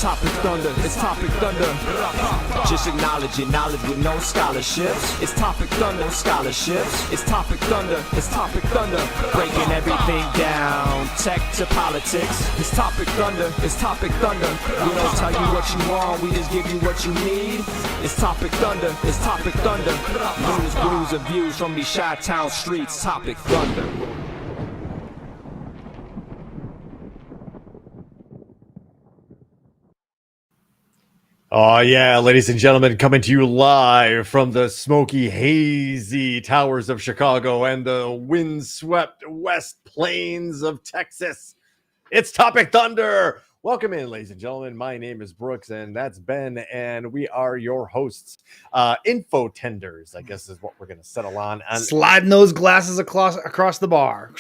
Topic Thunder, it's Topic Thunder. Just acknowledging knowledge with no scholarships. It's Topic Thunder, scholarships. It's Topic Thunder, it's Topic Thunder. Breaking everything down, tech to politics. It's Topic Thunder, it's Topic Thunder. We don't tell you what you want, we just give you what you need. It's Topic Thunder, it's Topic Thunder. News, brews, and views from these Chi-Town streets. Topic Thunder. Oh, yeah, ladies and gentlemen, coming to you live from the smoky, hazy towers of Chicago and the windswept West Plains of Texas. It's Topic Thunder. Welcome in, ladies and gentlemen. My name is Brooks, and that's Ben, and we are your hosts. Info tenders, I guess, is what we're going to settle on. Sliding those glasses across the bar.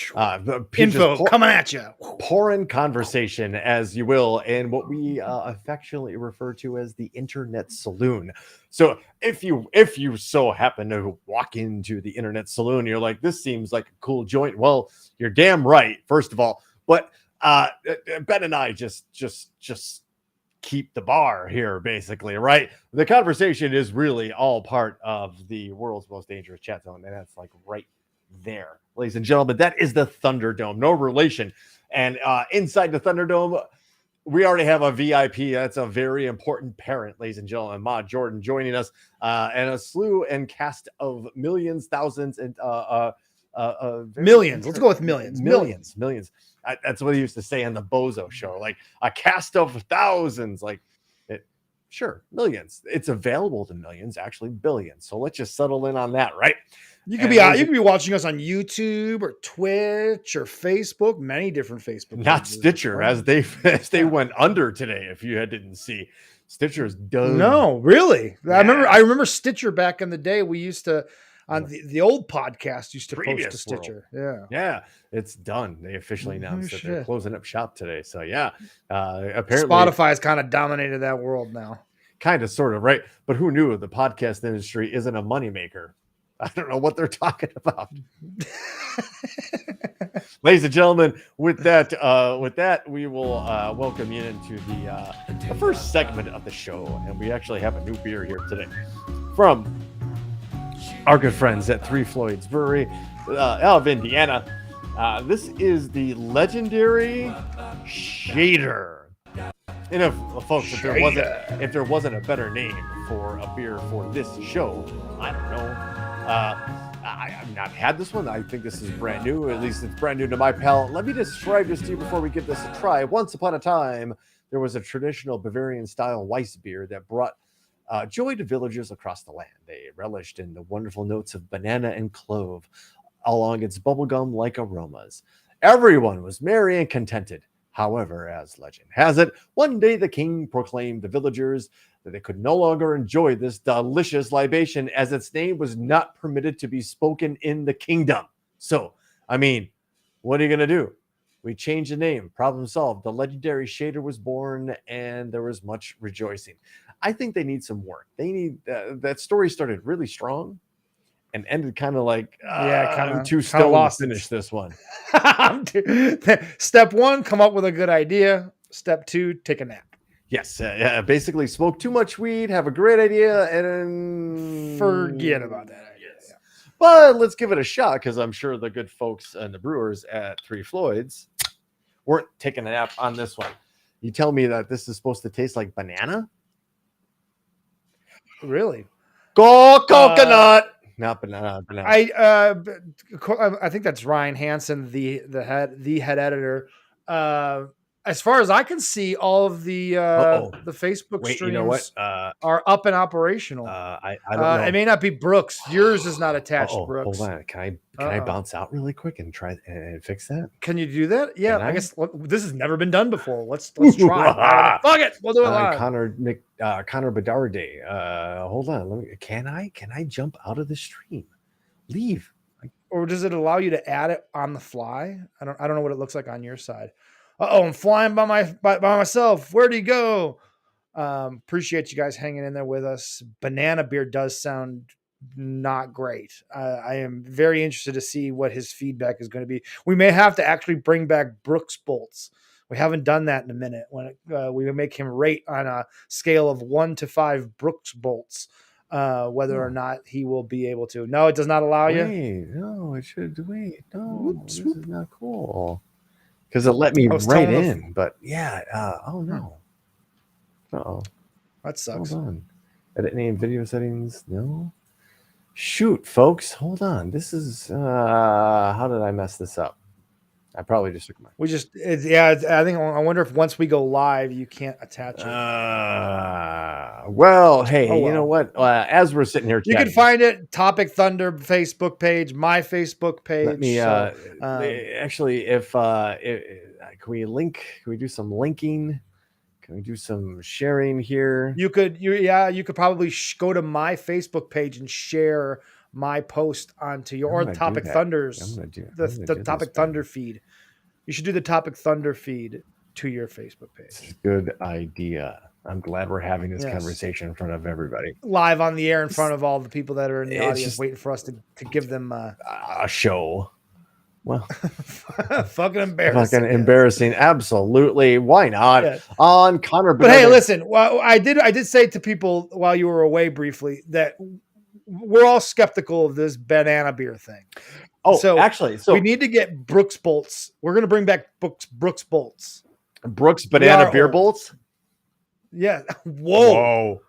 Info coming at you. Pouring conversation, as you will, and what we affectionately refer to as the Internet Saloon. So if you so happen to walk into the Internet Saloon, you're like, this seems like a cool joint. Well, you're damn right, first of all. But Ben and I just keep the bar here, basically, right? The conversation is really all part of the world's most dangerous chat zone, and that's like right there, ladies and gentlemen. That is the Thunderdome, no relation. And inside the Thunderdome, we already have a VIP. That's a very important parent, ladies and gentlemen. Ma Jordan joining us, and a slew and cast of millions, thousands, and millions. Let's go with millions. Millions. That's what he used to say on the Bozo show, like a cast of thousands, like it. Sure, millions. It's available to millions, actually billions. So let's just settle in on that, right? You could be watching us on YouTube or Twitch or Facebook, many different Facebook. Not Stitcher, as they went under today. If you didn't see, Stitcher's done. No, really. Yeah. I remember Stitcher back in the day. We used to. On the old podcast used to post to Stitcher. Yeah, it's done. They officially announced that they're closing up shop today. So yeah, apparently Spotify's kind of dominated that world now. Kind of, sort of, right? But who knew the podcast industry isn't a moneymaker? I don't know what they're talking about. Ladies and gentlemen, with that, we will welcome you into the first segment of the show, and we actually have a new beer here today from our good friends at Three Floyds Brewery out of Indiana. This is the legendary Shader. And if there wasn't a better name for a beer for this show, I don't know. I've not had this one. I think this is brand new. At least it's brand new to my palate. Let me describe this to you before we give this a try. Once upon a time, there was a traditional Bavarian-style Weiss beer that brought joy to villagers across the land. They relished in the wonderful notes of banana and clove along its bubblegum-like aromas. Everyone was merry and contented. However, as legend has it, one day the king proclaimed the villagers that they could no longer enjoy this delicious libation as its name was not permitted to be spoken in the kingdom. So, I mean, what are you going to do? We changed the name. Problem solved. The legendary Shader was born, and there was much rejoicing. I think they need some work. They need that story started really strong and ended kind of like I'm too stoned to finish this one. Step one, come up with a good idea. Step two, take a nap. Yes, basically smoke too much weed, have a great idea, and then forget about that idea. Yes. Yeah. But let's give it a shot, because I'm sure the good folks and the brewers at Three Floyds weren't taking a nap on this one. You tell me that this is supposed to taste like banana? Really? Go coconut. Not banana. I think that's Ryan Hansen, the head editor. As far as I can see, all of the Facebook streams you know what? are up and operational. I don't know. It may not be Brooks. Yours is not attached, Brooks. Hold on. Can I bounce out really quick and try and fix that? Can you do that? Yeah, I guess this has never been done before. Let's try. Fuck it, we'll do it live. Connor Bedard. Hold on. Can I jump out of the stream? Leave. Or does it allow you to add it on the fly? I don't know what it looks like on your side. I'm flying by myself. Where do you go? Appreciate you guys hanging in there with us. Banana beer does sound not great. I am very interested to see what his feedback is going to be. We may have to actually bring back Brooks Bolts We haven't done that in a minute. When we make him rate on a scale of 1 to 5 Brooks bolts, whether or not he will be able to. No, it does not allow you. Wait, no, it should wait. No, Whoops, this whoop. is not cool. Because it let me I was right telling in, but yeah. Oh no. Oh, That sucks. hold on. Edit name, video settings. No. Shoot, folks. Hold on. This is. How did I mess this up? I probably just took my. I wonder if once we go live, you can't attach it. Well, hey, Oh, you know well. what? As we're sitting here, You can chatting, find it. Topic Thunder Facebook page, my Facebook page. let me. So, Actually, if can we link? Can we do some linking? Can we do some sharing here? you could probably go to my Facebook page and share my post onto your or Topic Thunder's the Topic Thunder feed. You should do the Topic Thunder feed to your Facebook It's page. a good idea. I'm glad we're having this conversation in front of everybody. Live on the air in front of all the people that are in the It's audience, just- waiting for us to give them A show. Well, fucking embarrassing. fucking embarrassing. Absolutely. Why not? Yeah. On Connor. But hey, listen. Well, I did say to people while you were away briefly that we're all skeptical of this banana beer thing. Oh, so actually, we need to get Brooks bolts. We're gonna bring back Brooks bolts. Brooks banana beer old. bolts. Yeah. Whoa.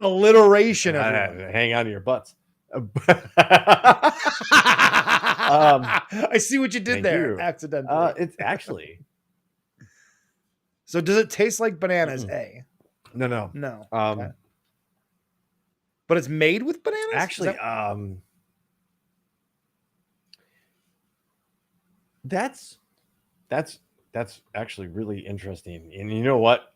Alliteration. Hang on to your butts. I see what you did thank there. you. Accidentally. It's actually So does it taste like bananas? A. no. No. Okay. But it's made with bananas? Actually, that's actually really interesting. And you know what?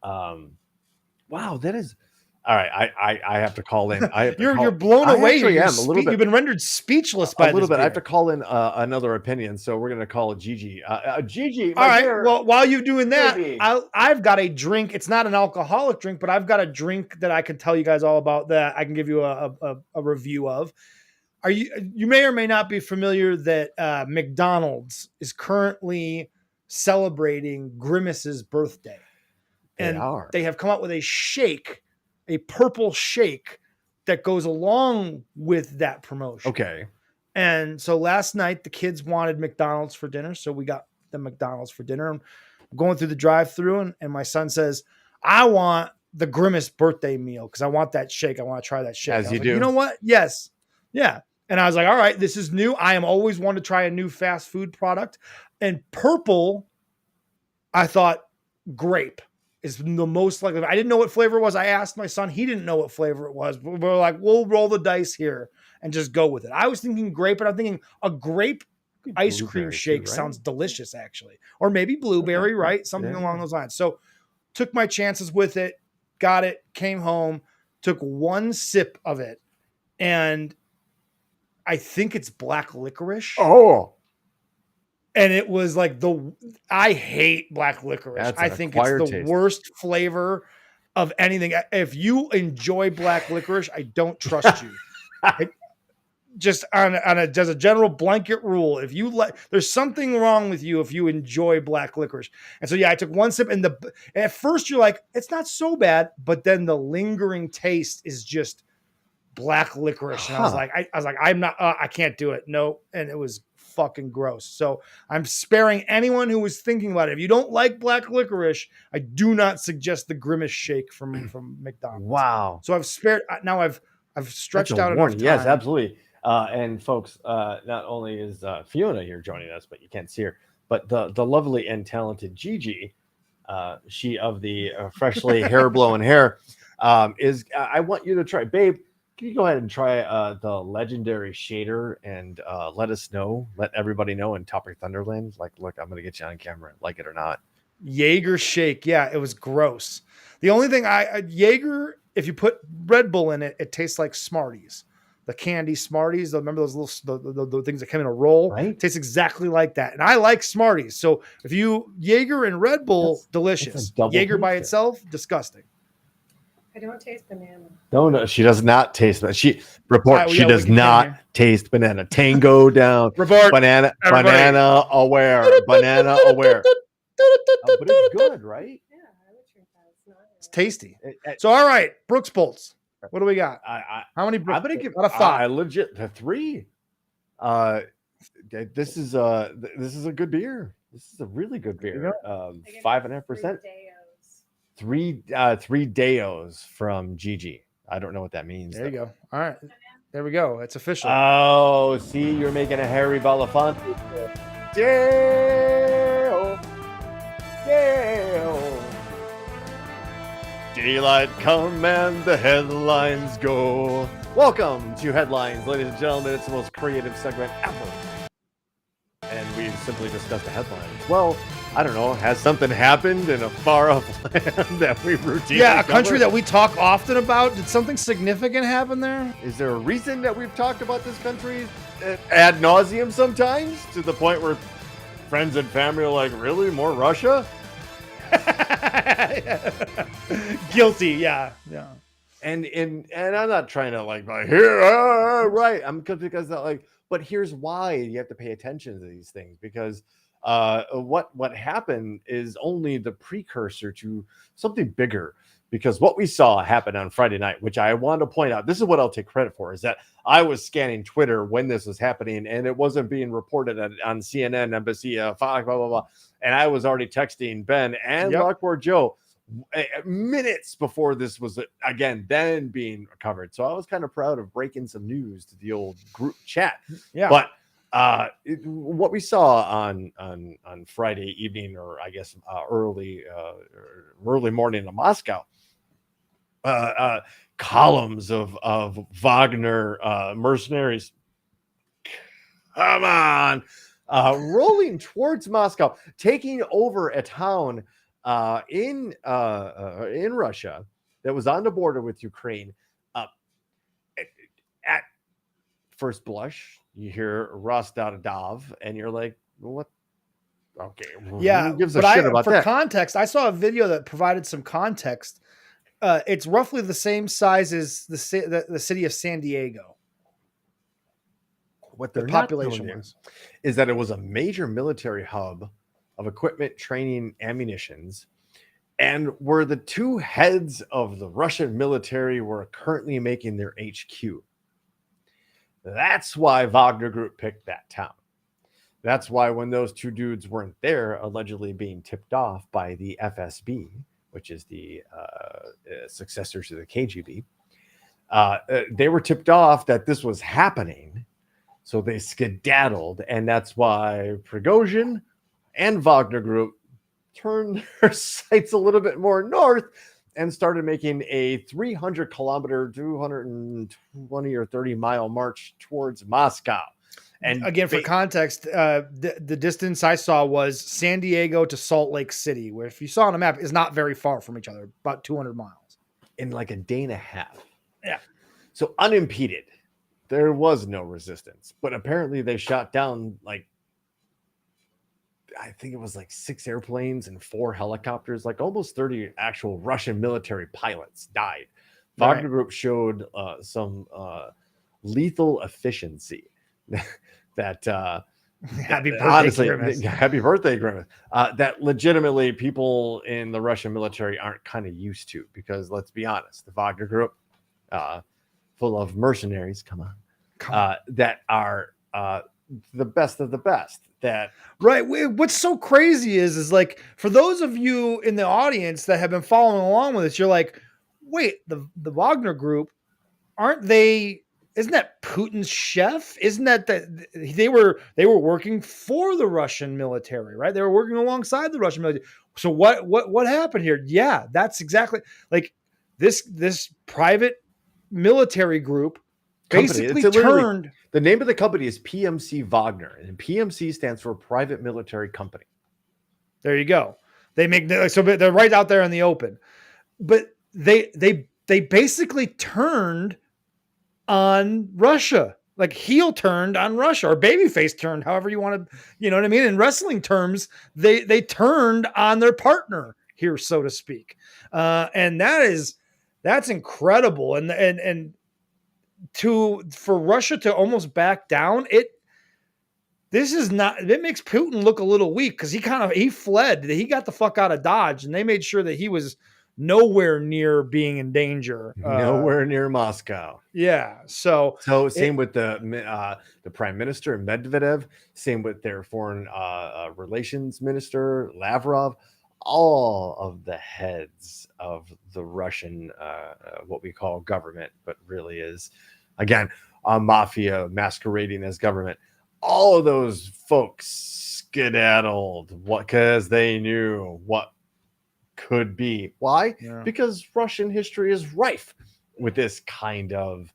Wow, that is all right. I have to call in. You're blown I away. actually am a little bit. You've been rendered speechless by a little this bit. I have beer. to call in another opinion, so we're going to call Gigi. Gigi, All right. dear. Well, while you're doing that, Maybe. I've got a drink. It's not an alcoholic drink, but I've got a drink that I can tell you guys all about that I can give you a review of. You may or may not be familiar that McDonald's is currently celebrating Grimace's birthday. They have come out with a shake, a purple shake that goes along with that promotion. Okay. And so last night the kids wanted McDonald's for dinner, so we got the McDonald's for dinner. I'm going through the drive-through, and my son says, "I want the Grimace birthday meal because I want that shake. I want to try that shake." As you do. You know what? Yes. Yeah. And I was like, all right, this is new. I am always one to try a new fast food product. And purple, I thought grape is the most likely. I didn't know what flavor it was. I asked my son. He didn't know what flavor it was. But we're like, we'll roll the dice here and just go with it. I was thinking grape, and I'm thinking a grape ice cream shake sounds delicious, actually. Or maybe blueberry, right? Something along those lines. So took my chances with it, got it, came home, took one sip of it, and I think it's black licorice. Oh. And it was like I hate black licorice. I think it's the worst flavor of anything. If you enjoy black licorice, I don't trust you. Just as a general blanket rule, if you there's something wrong with you if you enjoy black licorice. And so, yeah, I took one sip, and at first you're like, it's not so bad, but then the lingering taste is just black licorice. And I was like, I'm not, I can't do it. No. And it was fucking gross. So I'm sparing anyone who was thinking about it. If you don't like black licorice, I do not suggest the Grimace shake from McDonald's. Wow. So I've spared, now I've stretched out enough time. Yes, absolutely. And folks, not only is Fiona here joining us, but you can't see her, but the lovely and talented Gigi, she of the freshly hair blowing hair, is, I want you to try, babe. Can you go ahead and try the legendary shader and let everybody know in Topic Thunderland? Like, look, I'm going to get you on camera, like it or not. Jaeger shake. Yeah, it was gross. The only thing Jaeger, if you put Red Bull in it, it tastes like Smarties. The candy Smarties. Remember those little the things that come in a roll? Right. It tastes exactly like that. And I like Smarties. So if you Jaeger and Red Bull, delicious. Jaeger by itself, disgusting. I don't taste banana. No, she does not taste that. She does not taste banana. Tango down. Report. Banana aware. Banana aware. but it's good, right? Yeah, I would drink that. It's not. It's tasty. It- So, all right, Brooks Bolts. What do we got? I, How many I'm Brooks gonna Bolts? give. Out of 5. I legit the 3. This is a good beer. This is a really good There you beer. I give it 5.5%. 3 Deos. 3 Deos from Gigi. I don't know what that means. There you though. go. All right. There we go. It's official. Oh, see, you're making a Harry Belafonte. Dale. Dale. Daylight come and the headlines go. Welcome to Headlines, ladies and gentlemen. It's the most creative segment ever. And we simply discuss the headlines. Well, I don't know. Has something happened in a far-off land that we routinely Yeah, a country cover? that we talk often about. Did something significant happen there? Is there a reason that we've talked about this country ad nauseum sometimes to the point where friends and family are like, really? More Russia? Guilty, yeah. And I'm not trying to like here, right? I'm because that like, but here's why you have to pay attention to these things, because what happened is only the precursor to something bigger. Because what we saw happen on Friday night, which I want to point out, this is what I'll take credit for, is that I was scanning Twitter when this was happening, and it wasn't being reported on CNN, NBC, Fox, blah, blah, blah. And I was already texting Ben and Lockboard Joe minutes before this was, again, then being covered. So I was kind of proud of breaking some news to the old group chat. Yeah. But what we saw on Friday evening, or I guess early morning in Moscow, columns of Wagner mercenaries, come on, rolling towards Moscow, taking over a town in Russia that was on the border with Ukraine. At first blush, you hear Rostov, and you're like, what? Okay, Yeah, who gives a but shit about for that? context, I saw a video that provided some context. It's roughly the same size as the city of San Diego. What The they're not population telling you was. is that it was a major military hub of equipment, training, ammunitions, and where the two heads of the Russian military were currently making their HQ. That's why Wagner Group picked that town. That's why when those two dudes weren't there, allegedly being tipped off by the FSB, which is the successor to the KGB, they were tipped off that this was happening. So they skedaddled, and that's why Prigozhin and Wagner Group turned their sights a little bit more north and started making a 300-kilometer, 220 or 30-mile march towards Moscow. And Again, for context, the distance I saw was San Diego to Salt Lake City, where if you saw on a map, is not very far from each other, about 200 miles. in like a day and a half. Yeah. So unimpeded. There was no resistance. But apparently they shot down like, I think it was like 6 airplanes and 4 helicopters, like almost 30 actual Russian military pilots died. Wagner Group showed some lethal efficiency that Happy birthday, honestly, Grimace. happy birthday, Grimace. That legitimately people in the Russian military aren't kind of used to, because let's be honest, the Wagner Group, full of mercenaries, that are the best of the best. That Right. What's so crazy is like, for those of you in the audience that have been following along with us, you're like, wait, the Wagner Group, isn't that Putin's chef? Isn't that they were working for the Russian military, right? They were working alongside the Russian military. So what happened here? Yeah, that's exactly like this private military group basically turned. The name of the company is PMC Wagner, and PMC stands for Private Military Company. There you go. They make so they're right out there in the open, but they basically turned on Russia, like heel turned on Russia, or babyface turned, however you want to, you know what I mean? In wrestling terms, they turned on their partner here, so to speak, and that's incredible. And for Russia to almost back down, this is not. It makes Putin look a little weak because he fled. He got the fuck out of Dodge, and they made sure that he was nowhere near being in danger. Nowhere near Moscow. Yeah. So Same with the prime minister Medvedev. Same with their foreign relations minister Lavrov. All of the heads of the Russian, what we call government, but really is, again, a mafia masquerading as government. All of those folks skedaddled because they knew what could be. Why? Yeah. Because Russian history is rife with this kind of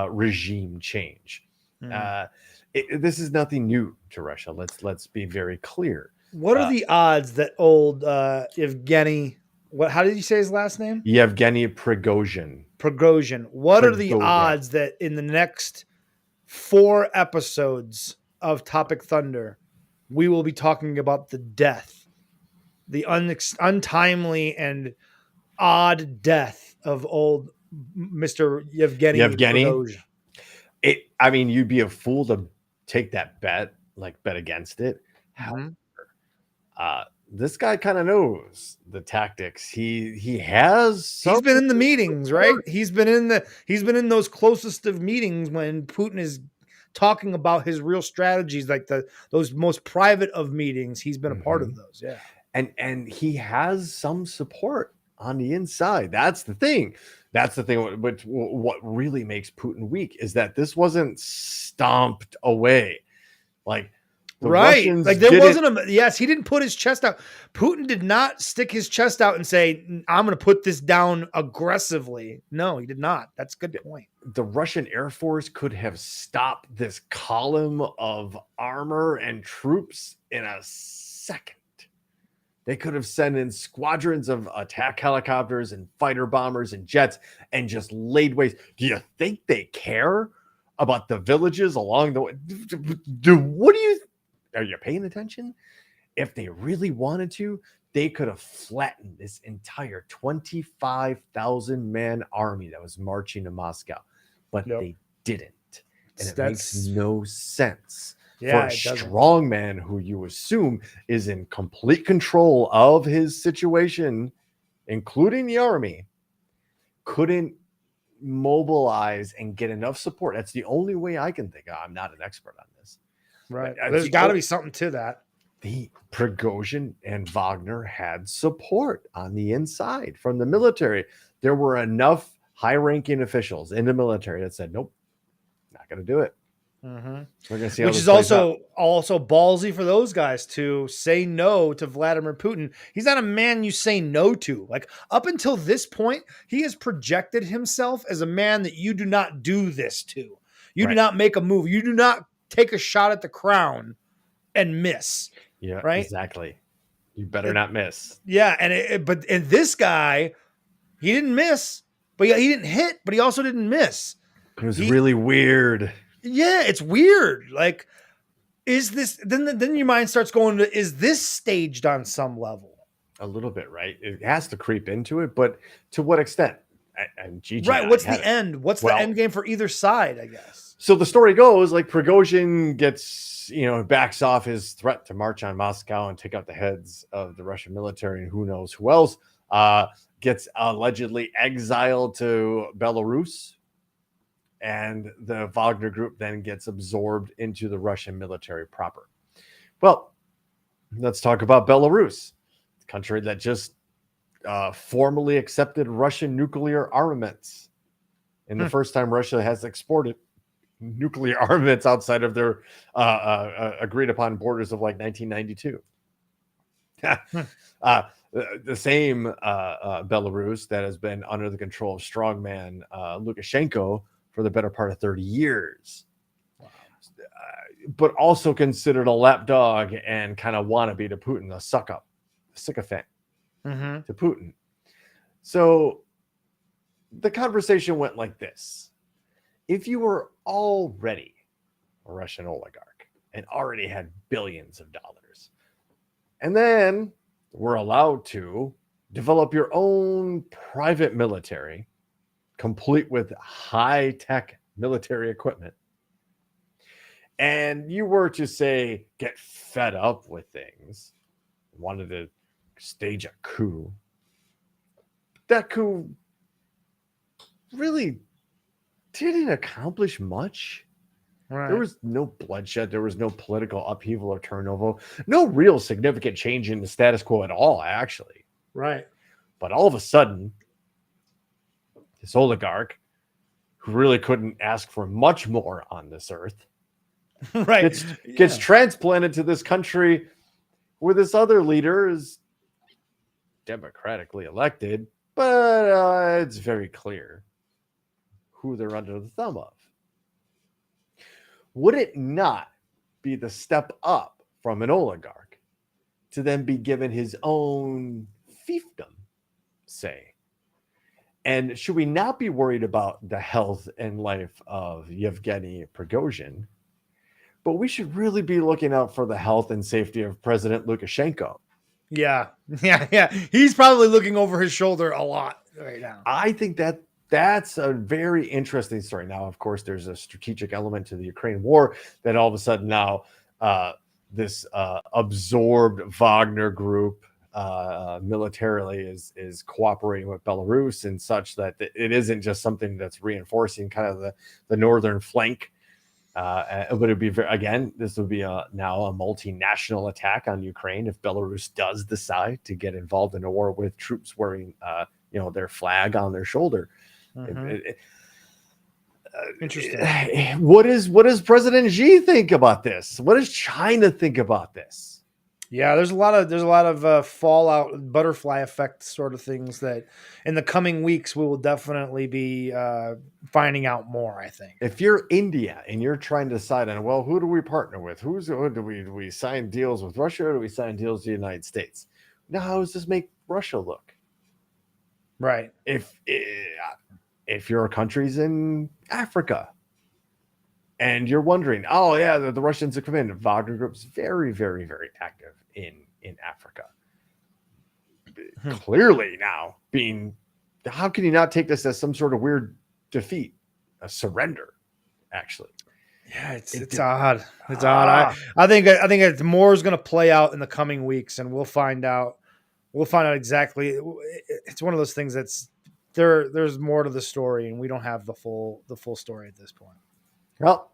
regime change. This is nothing new to Russia. Let's be very clear. What are the odds that old Evgeny? How did you say his last name? Yevgeny Prigozhin. What are the odds that in the next 4 episodes of Topic Thunder, we will be talking about the death, the untimely and odd death of old Mr. Yevgeny Prigozhin? I mean, you'd be a fool to take that bet against it. Mm-hmm. This guy kind of knows the tactics. He's been in the meetings, right? He's been in those closest of meetings when Putin is talking about his real strategies, like those most private of meetings. He's been a part of those. Yeah. And he has some support on the inside. That's the thing. What really makes Putin weak is that this wasn't stomped away. Right. There wasn't yes, he didn't put his chest out. Putin did not stick his chest out and say, I'm going to put this down aggressively. No, he did not. That's a good point. The Russian Air Force could have stopped this column of armor and troops in a second. They could have sent in squadrons of attack helicopters and fighter bombers and jets and just laid waste. Do you think they care about the villages along the way? Are you paying attention? If they really wanted to, they could have flattened this entire 25,000 man army that was marching to Moscow, but they didn't. And it makes no sense for a strong man who you assume is in complete control of his situation, including the army, couldn't mobilize and get enough support. That's the only way I can think of. I'm not an expert on this. Right. There's got to be something to that. The Prigozhin and Wagner had support on the inside from the military. There were enough high-ranking officials in the military that said, nope, not going to do it. Mm-hmm. We're going to see how Which this is plays also ballsy for those guys to say no to Vladimir Putin. He's not a man you say no to. Up until this point, he has projected himself as a man that you do not do this to. You do not make a move. You do not take a shot at the crown and miss. Yeah, right. Exactly. You better not miss. Yeah. And this guy, he didn't miss, but he didn't hit, but he also didn't miss. It was really weird. Yeah. It's weird. Is this, then your mind starts going to, is this staged on some level? A little bit, right? It has to creep into it, but to what extent? And Gigi, right. What's the end? What's the end game for either side, I guess? So the story goes Prigozhin gets, backs off his threat to march on Moscow and take out the heads of the Russian military and who knows who else, gets allegedly exiled to Belarus. And the Wagner group then gets absorbed into the Russian military proper. Well, let's talk about Belarus, the country that just formally accepted Russian nuclear armaments. And the first time Russia has exported nuclear armaments outside of their agreed upon borders of 1992. The same Belarus that has been under the control of strongman Lukashenko for the better part of 30 years. Wow. But also considered a lapdog and kind of wannabe to Putin, a sycophant to Putin. So the conversation went like this. If you were already a Russian oligarch and already had billions of dollars, and then were allowed to develop your own private military, complete with high-tech military equipment, and you were to say get fed up with things, wanted to stage a coup, that coup really didn't accomplish much. Right. There was no bloodshed. There was no political upheaval or turnover. No real significant change in the status quo at all, actually. Right. But all of a sudden, this oligarch, who really couldn't ask for much more on this earth, Right. gets transplanted to this country where this other leader is democratically elected, but it's very clear who they're under the thumb of. Would it not be the step up from an oligarch to then be given his own fiefdom, say? And should we not be worried about the health and life of Yevgeny Prigozhin, but we should really be looking out for the health and safety of President Lukashenko? Yeah. He's probably looking over his shoulder a lot right now. I think that's a very interesting story. Now, of course, there's a strategic element to the Ukraine war that all of a sudden now this absorbed Wagner group militarily is cooperating with Belarus and such that it isn't just something that's reinforcing kind of the northern flank. But it'd be this would be now a multinational attack on Ukraine if Belarus does decide to get involved in a war with troops wearing their flag on their shoulder. Interesting. What does President Xi think about this? What does China think about this? Yeah, there's a lot of fallout, butterfly effect sort of things that in the coming weeks we will definitely be finding out more, I think. If you're India and you're trying to decide on, well, who do we partner with? Who do we sign deals with Russia, or do we sign deals with the United States? Now, how does this make Russia look? Right. If your country's in Africa and you're wondering, oh yeah, the Russians have come in. Wagner Group's very, very, very active in Africa. Clearly now how can you not take this as some sort of weird defeat, a surrender, actually? Yeah, it's odd. It's odd. I think more is going to play out in the coming weeks, and we'll find out. We'll find out exactly. It's one of those things that's there's more to the story, and we don't have the full story at this point. Well,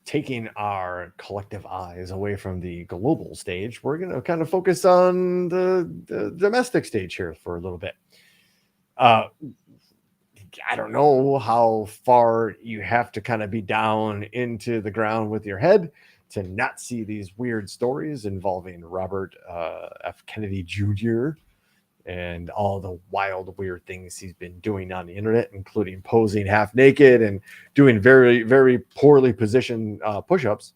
taking our collective eyes away from the global stage, we're going to kind of focus on the domestic stage here for a little bit. I don't know how far you have to kind of be down into the ground with your head to not see these weird stories involving Robert F. Kennedy Jr. and all the wild, weird things he's been doing on the internet, including posing half naked and doing very, very poorly positioned push-ups.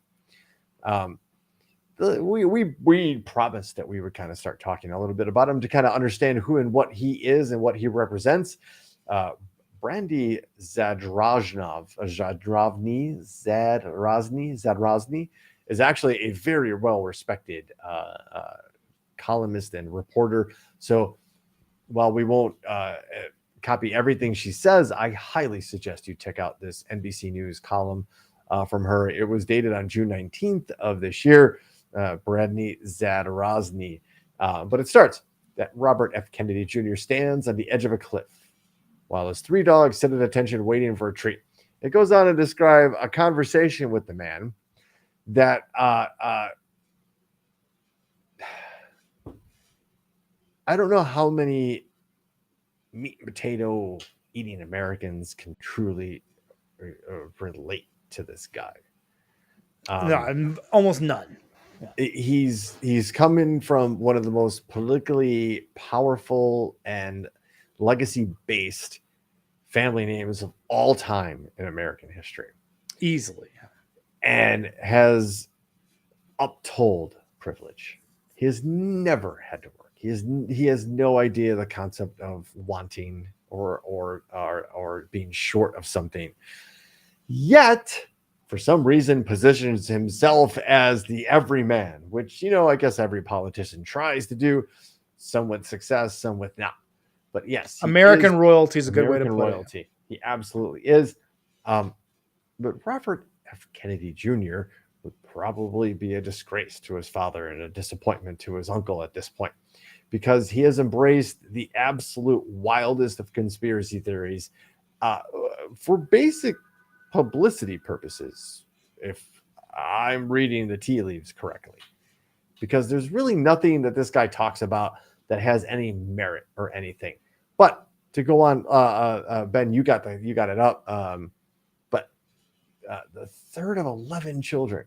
We promised that we would kind of start talking a little bit about him to kind of understand who and what he is and what he represents. Brandy Zadrozny is actually a very well-respected columnist and reporter. So while we won't copy everything she says, I highly suggest you check out this NBC News column from her. It was dated on June 19th of this year, Brandy Zadrozny. But it starts that Robert F. Kennedy Jr. stands on the edge of a cliff while his three dogs sit at attention waiting for a treat. It goes on to describe a conversation with the man that I don't know how many meat and potato eating Americans can truly relate to this guy. No, almost none. He's coming from one of the most politically powerful and legacy-based family names of all time in American history. Easily. And has uptold privilege. He has never had to work. He has no idea the concept of wanting or being short of something. Yet, for some reason, positions himself as the everyman, which, I guess every politician tries to do, some with success, some with not. But yes, American royalty is a good way to put royalty. He absolutely is. But Robert F. Kennedy Jr. would probably be a disgrace to his father and a disappointment to his uncle at this point, because he has embraced the absolute wildest of conspiracy theories for basic publicity purposes, if I'm reading the tea leaves correctly, because there's really nothing that this guy talks about that has any merit or anything. But to go on, Ben, you got it up. But the third of 11 children.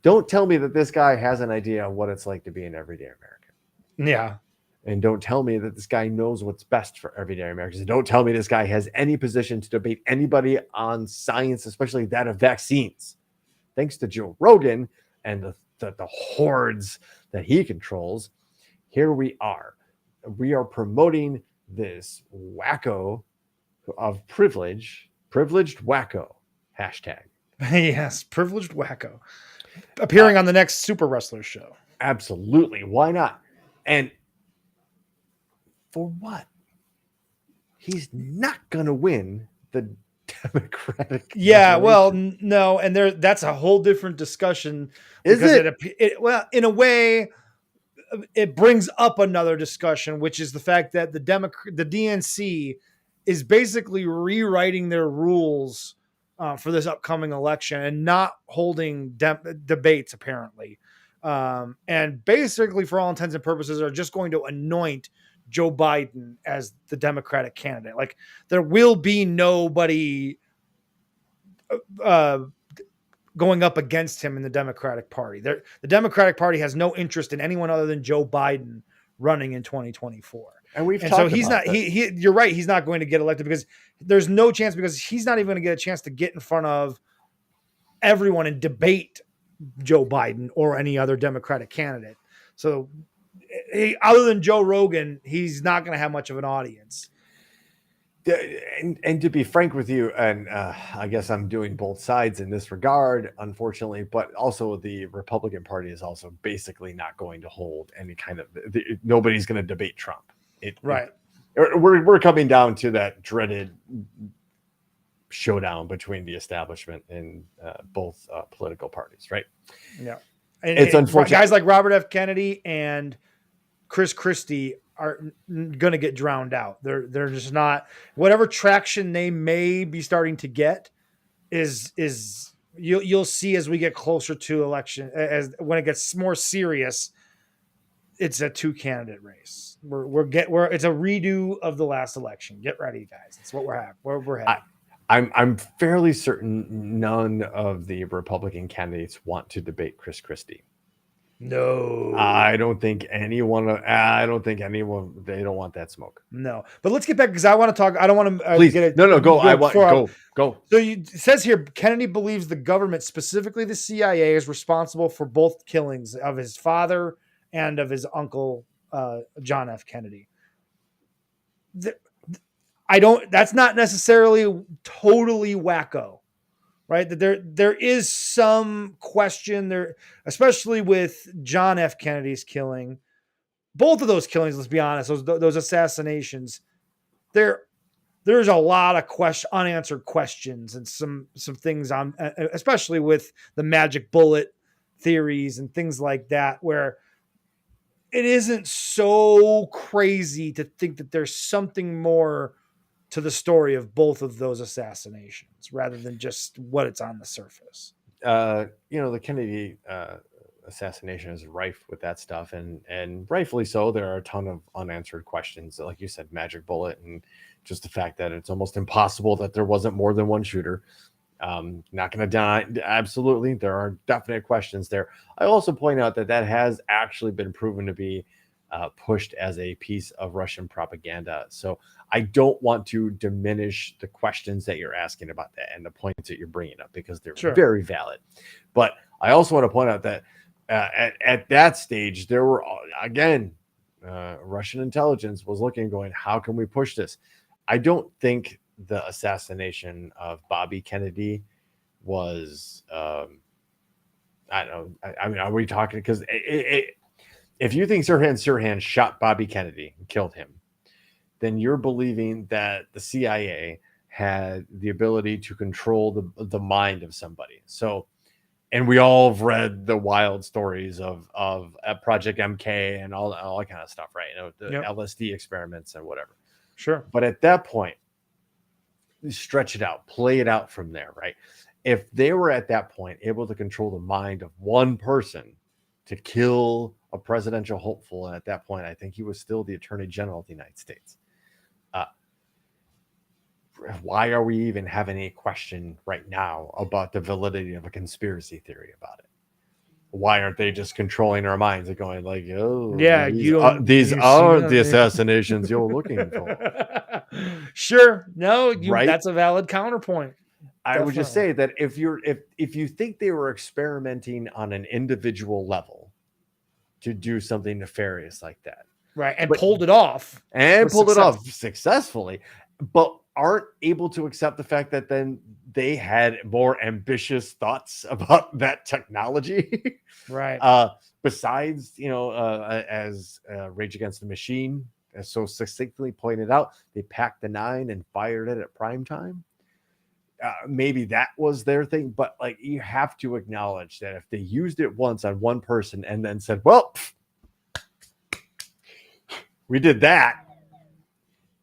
Don't tell me that this guy has an idea of what it's like to be an everyday American. Yeah. And don't tell me that this guy knows what's best for everyday Americans. And don't tell me this guy has any position to debate anybody on science, especially that of vaccines. Thanks to Joe Rogan and the hordes that he controls, here we are. We are promoting this wacko of privilege, privileged wacko hashtag. Yes, privileged wacko appearing on the next Super Wrestler show. Absolutely. Why not? And for what? He's not going to win the Democratic. Yeah, well, nomination. no, and that's a whole different discussion. Is Because it? well, in a way, it brings up another discussion, which is the fact that the DNC is basically rewriting their rules for this upcoming election and not holding debates, apparently. And basically, for all intents and purposes, are just going to anoint Joe Biden as the Democratic candidate. Like, there will be nobody going up against him in the Democratic Party. The Democratic Party has no interest in anyone other than Joe Biden running in 2024. And so he's not, you're right. He's not going to get elected because there's no chance, because he's not even going to get a chance to get in front of everyone and debate Joe Biden or any other Democratic candidate. So other than Joe Rogan, he's not going to have much of an audience. And to be frank with you, and I guess I'm doing both sides in this regard, unfortunately, but also the Republican Party is also basically not going to hold any kind of, nobody's going to debate Trump. Right. We're coming down to that dreaded showdown between the establishment and both political parties, right? Yeah. And it's unfortunate. Guys like Robert F. Kennedy and Chris Christie are going to get drowned out. They're just not, whatever traction they may be starting to get is you'll see as we get closer to election, as when it gets more serious, it's a 2-candidate race. It's a redo of the last election. Get ready, guys. That's what we're having. I'm fairly certain none of the Republican candidates want to debate Chris Christie. No, I don't think anyone. They don't want that smoke. No, but let's get back, because I want to talk. I don't want to please get it. No, go. Go. So it says here, Kennedy believes the government, specifically the CIA, is responsible for both killings of his father and of his uncle, John F. Kennedy. That's not necessarily totally wacko, right? That there is some question there, especially with John F. Kennedy's killing. Both of those killings, let's be honest, those assassinations, there's a lot of unanswered questions and some things on, especially with the magic bullet theories and things like that, where it isn't so crazy to think that there's something more to the story of both of those assassinations rather than just what it's on the surface. The Kennedy assassination is rife with that stuff, and rightfully so. There are a ton of unanswered questions, like you said, magic bullet, and just the fact that it's almost impossible that there wasn't more than one shooter. Not going to deny, absolutely, there are definite questions there. I also point out that has actually been proven to be pushed as a piece of Russian propaganda. So I don't want to diminish the questions that you're asking about that and the points that you're bringing up, because they're very valid. But I also want to point out that at that stage, there were, again, Russian intelligence was looking, going, how can we push this? I don't think the assassination of Bobby Kennedy was, I don't know. I mean, are we talking? Because if you think Sirhan shot Bobby Kennedy and killed him, then you're believing that the CIA had the ability to control the mind of somebody. So, and we all have read the wild stories of Project MK and all that kind of stuff, right? The Yep. LSD experiments and whatever. Sure. But at that point, you stretch it out, play it out from there, right? If they were at that point able to control the mind of one person to kill a presidential hopeful, and at that point, I think he was still the Attorney General of the United States. Why are we even having a question right now about the validity of a conspiracy theory about it? Why aren't they just controlling our minds and going like, oh, Yeah, these are the assassinations you're looking for? Sure. No, Right? that's a valid counterpoint. I would just say that if you think they were experimenting on an individual level to do something nefarious like that, right, and pulled it off successfully, but aren't able to accept the fact that then they had more ambitious thoughts about that technology, right? Besides, as Rage Against the Machine as so succinctly pointed out, they packed the 9 and fired it at prime time. Maybe that was their thing, but like you have to acknowledge that if they used it once on one person and then said, well, we did that.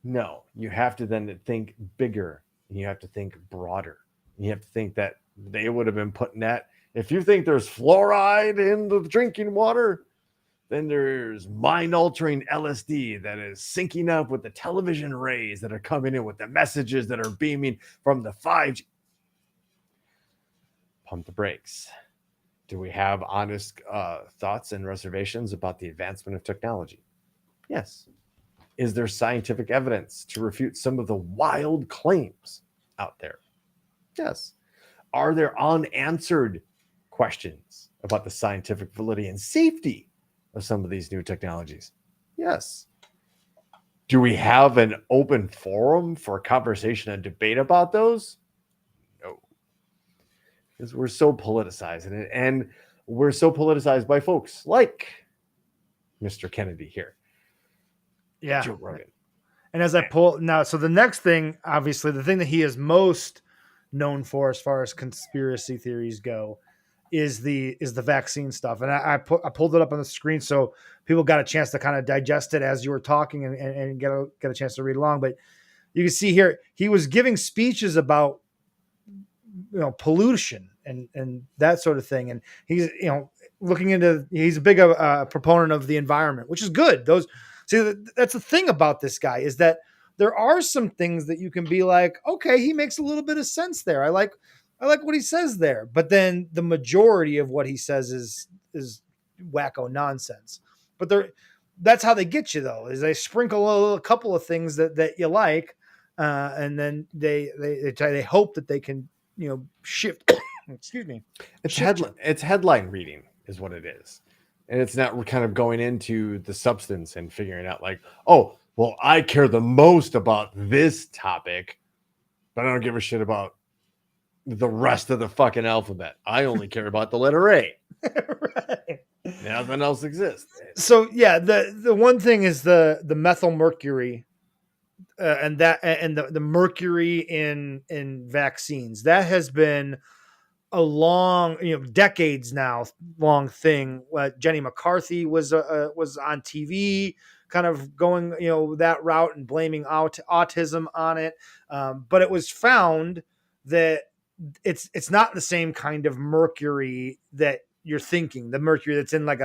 No, you have to then think bigger and you have to think broader. You have to think that they would have been putting that. If you think there's fluoride in the drinking water, then there's mind-altering LSD that is syncing up with the television rays that are coming in with the messages that are beaming from the 5G. Pump the brakes. Do we have honest thoughts and reservations about the advancement of technology? Yes. Is there scientific evidence to refute some of the wild claims out there? Yes. Are there unanswered questions about the scientific validity and safety of some of these new technologies? Yes. Do we have an open forum for conversation and debate about those? No. Because we're so politicized, and we're so politicized by folks like Mr. Kennedy here. Yeah. Joe Rogan. And as I pull now, so the next thing, obviously, the thing that he is most known for as far as conspiracy theories go is the vaccine stuff. And I pulled it up on the screen so people got a chance to kind of digest it as you were talking and get a chance to read along. But you can see here, he was giving speeches about, pollution and that sort of thing. And he's, looking into, he's a big proponent of the environment, which is good. That's the thing about this guy is that there are some things that you can be like, okay, he makes a little bit of sense there. I like what he says there. But then the majority of what he says is wacko nonsense. But that's how they get you though, is they sprinkle a couple of things that you like, and then they hope that they can, shift. Excuse me. It's headline reading is what it is. And it's not kind of going into the substance and figuring out like, oh, well, I care the most about this topic, but I don't give a shit about the rest of the fucking alphabet. I only care about the letter A. Right. Nothing else exists. So yeah, the one thing is the methyl mercury, and the mercury in vaccines. That has been a long, decades now long thing. Jenny McCarthy was on TV, kind of going, that route and blaming autism on it. But it was found that it's not the same kind of mercury that you're thinking. The mercury that's in like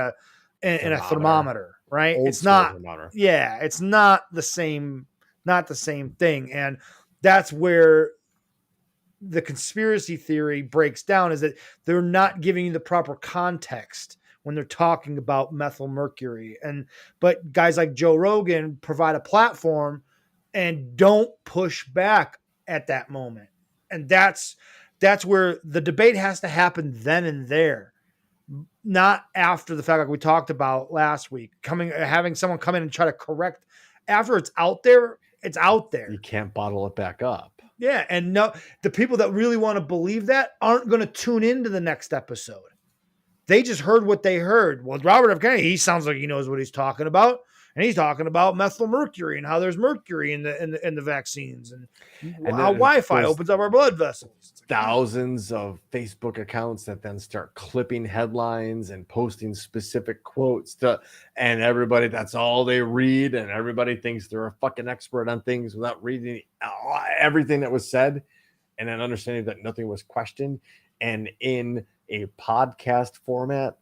in a thermometer, right? It's not. Thermometer. Yeah, it's not the same thing, and that's where the conspiracy theory breaks down, is that they're not giving you the proper context when they're talking about methyl mercury. But guys like Joe Rogan provide a platform and don't push back at that moment. And that's where the debate has to happen then and there, not after the fact, like we talked about last week, having someone come in and try to correct after it's out there. It's out there. You can't bottle it back up. Yeah, and no, the people that really want to believe that aren't going to tune into the next episode. They just heard what they heard. Well, Robert F. Kennedy, he sounds like he knows what he's talking about. and he's talking about methylmercury and how there's mercury in the vaccines, and how then Wi-Fi there's opens up our blood vessels. It's like, thousands of Facebook accounts that then start clipping headlines and posting specific quotes and everybody, that's all they read, and everybody thinks they're a fucking expert on things without reading everything that was said and then understanding that nothing was questioned. And in a podcast format,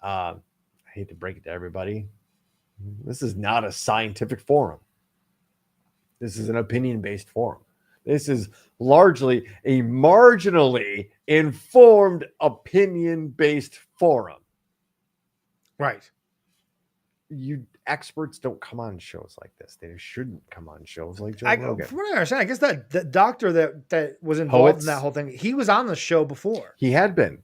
I hate to break it to everybody, this is not a scientific forum. This is an opinion-based forum. This is largely a marginally informed opinion-based forum. right. You experts don't come on shows like this. They shouldn't come on shows like Joe From Rogan. what I understand, I guess that doctor that was involved in that Poets? whole thing, he was on the show before He had been.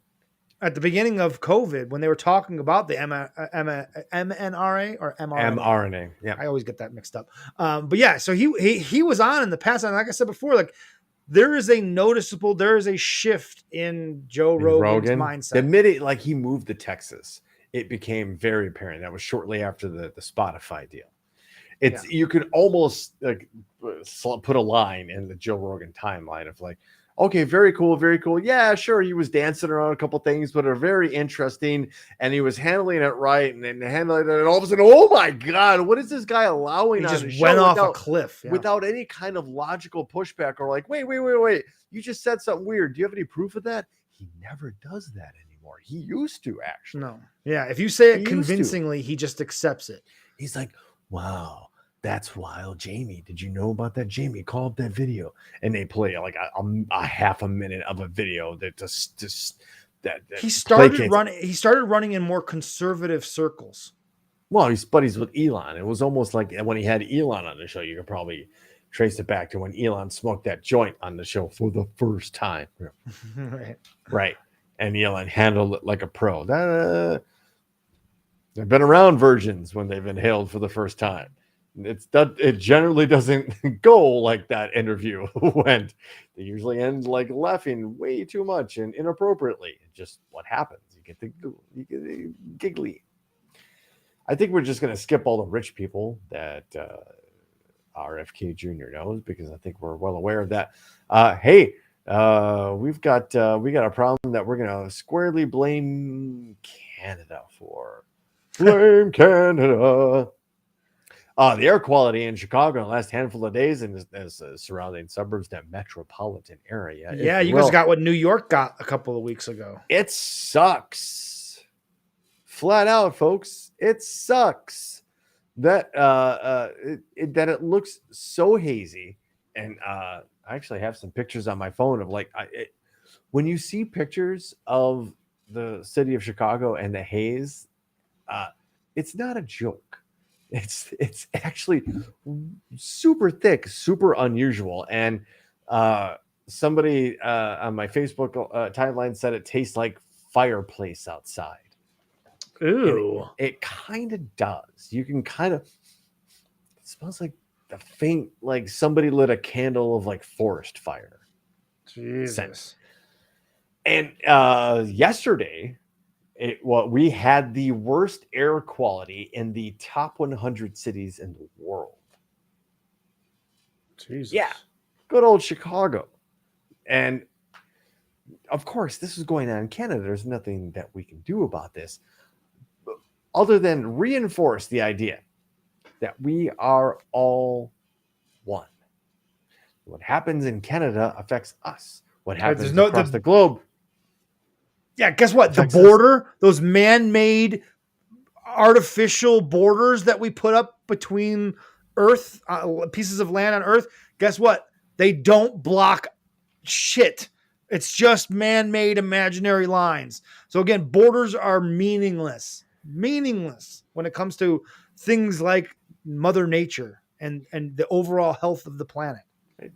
at the beginning of COVID when they were talking about the mNRA or mRNA. mRNA. Yeah. I always get that mixed up. But yeah, so he was on in the past, and like I said before, like there is a shift in Joe Rogan's mindset. The minute like he moved to Texas, it became very apparent. That was shortly after the Spotify deal. You could almost like put a line in the Joe Rogan timeline of like, okay, very cool, very cool. Yeah, sure, he was dancing around a couple things, but are very interesting, and he was handling it right, and then handling it, and all of a sudden, oh my god, what is this guy allowing? He on just his show went off a cliff without any kind of logical pushback or like, wait, you just said something weird. Do you have any proof of that? He never does that anymore. He used to actually. No, yeah. If you say He it used to. convincingly, he just accepts it. He's like, wow, that's wild, Jamie. Did you know about that? Jamie, call up that video. And they play like a half a minute of a video that just that He started placates. running. He started running in more conservative circles. Well, he's buddies with Elon. It was almost like when he had Elon on the show, you could probably trace it back to when Elon smoked that joint on the show for the first time. Right. Right. And Elon handled it like a pro. There've been around versions when they've inhaled for the first time. It generally doesn't go like that interview went. They usually end like laughing way too much and inappropriately. Just what happens. You get the giggly. I think we're just going to skip all the rich people that RFK Jr. knows, because I think we're well aware of that. Hey, we got a problem that we're going to squarely blame Canada for. Blame Canada. The air quality in Chicago in the last handful of days and as surrounding suburbs, that metropolitan area. Yeah, you guys got what New York got a couple of weeks ago. It sucks. Flat out, folks. It sucks that that it looks so hazy. And I actually have some pictures on my phone of like when you see pictures of the city of Chicago and the haze, it's not a joke. It's actually super thick, super unusual. And somebody on my Facebook timeline said it tastes like fireplace outside. Ooh. It kind of does. You can kind of, it smells like the faint, like somebody lit a candle of like forest fire. Jesus. Scent. And yesterday, we had the worst air quality in the top 100 cities in the world. Jesus. Yeah, good old Chicago. And of course, this is going on in Canada. There's nothing that we can do about this other than reinforce the idea that we are all one. What happens in Canada affects us. What happens across the globe. Yeah, guess what? The border, those man-made artificial borders that we put up between Earth, pieces of land on Earth, guess what? They don't block shit. It's just man-made imaginary lines. So again, borders are meaningless when it comes to things like Mother Nature and the overall health of the planet.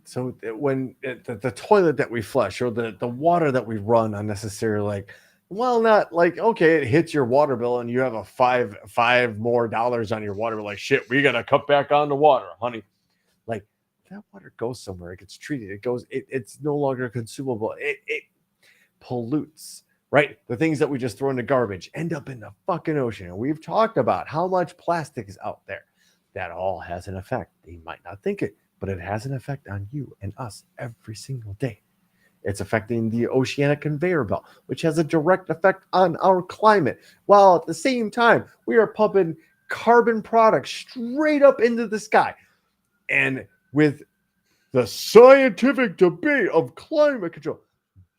So when the toilet that we flush or the water that we run unnecessarily, like, well, not like, okay, it hits your water bill and you have a $5 more on your water bill. Like, shit, we got to cut back on the water, honey. Like, that water goes somewhere. It gets treated. It's no longer consumable. It pollutes. right? The things that we just throw in the garbage end up in the fucking ocean. And we've talked about how much plastic is out there. That all has an effect. They might not think it, but it has an effect on you and us every single day. It's affecting the oceanic conveyor belt, which has a direct effect on our climate. While at the same time, we are pumping carbon products straight up into the sky. And with the scientific debate of climate control,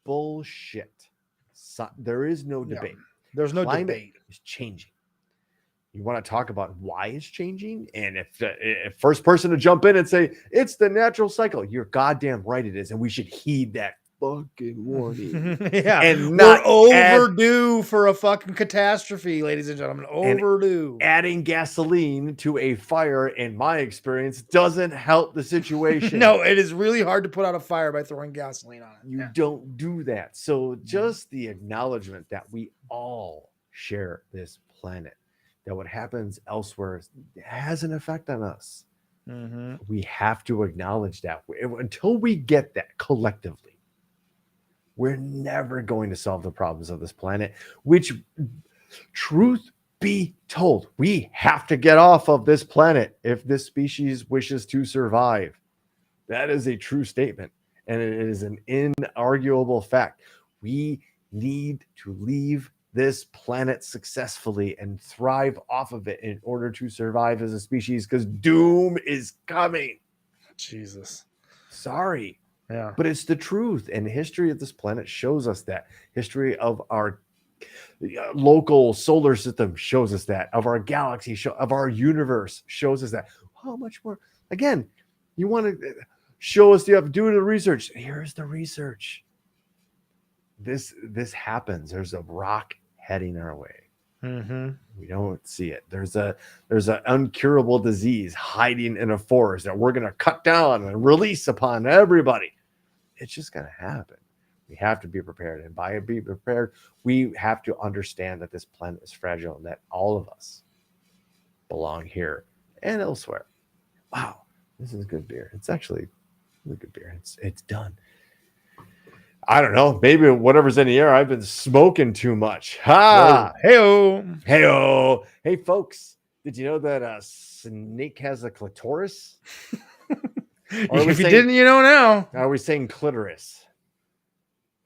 bullshit. There is no debate. There's no Climate debate. is changing. You want to talk about why it's changing? And if first person to jump in and say it's the natural cycle, you're goddamn right it is. And we should heed that fucking warning. Yeah. And we're not overdue for a fucking catastrophe, ladies and gentlemen. Overdue. Adding gasoline to a fire, in my experience, doesn't help the situation. No, it is really hard to put out a fire by throwing gasoline on it. You don't do that. So just the acknowledgement that we all share this planet, that what happens elsewhere has an effect on us. Mm-hmm. We have to acknowledge that. Until we get that collectively, we're never going to solve the problems of this planet, which, truth be told, we have to get off of this planet if this species wishes to survive. That is a true statement, and it is an inarguable fact. We need to leave this planet successfully and thrive off of it in order to survive as a species, because doom is coming. Jesus. Sorry. Yeah. But it's the truth, and the history of this planet shows us that. History of our local solar system shows us that. Of our galaxy, of our universe shows us that. How much more? Again, you want to show us you have to do the research. Here's the research. This happens. There's a rock heading our way. Mm-hmm. We don't see it. There's an uncurable disease hiding in a forest that we're going to cut down and release upon everybody. It's just going to happen. We have to be prepared. And by being prepared, we have to understand that this planet is fragile and that all of us belong here and elsewhere. Wow, this is good beer. It's actually really good beer. It's done. I don't know. Maybe whatever's in the air. I've been smoking too much. Ha! Hey-o. Hey-o. Hey, folks. Did you know that a snake has a clitoris? Or If you didn't, you know now. Are we saying clitoris?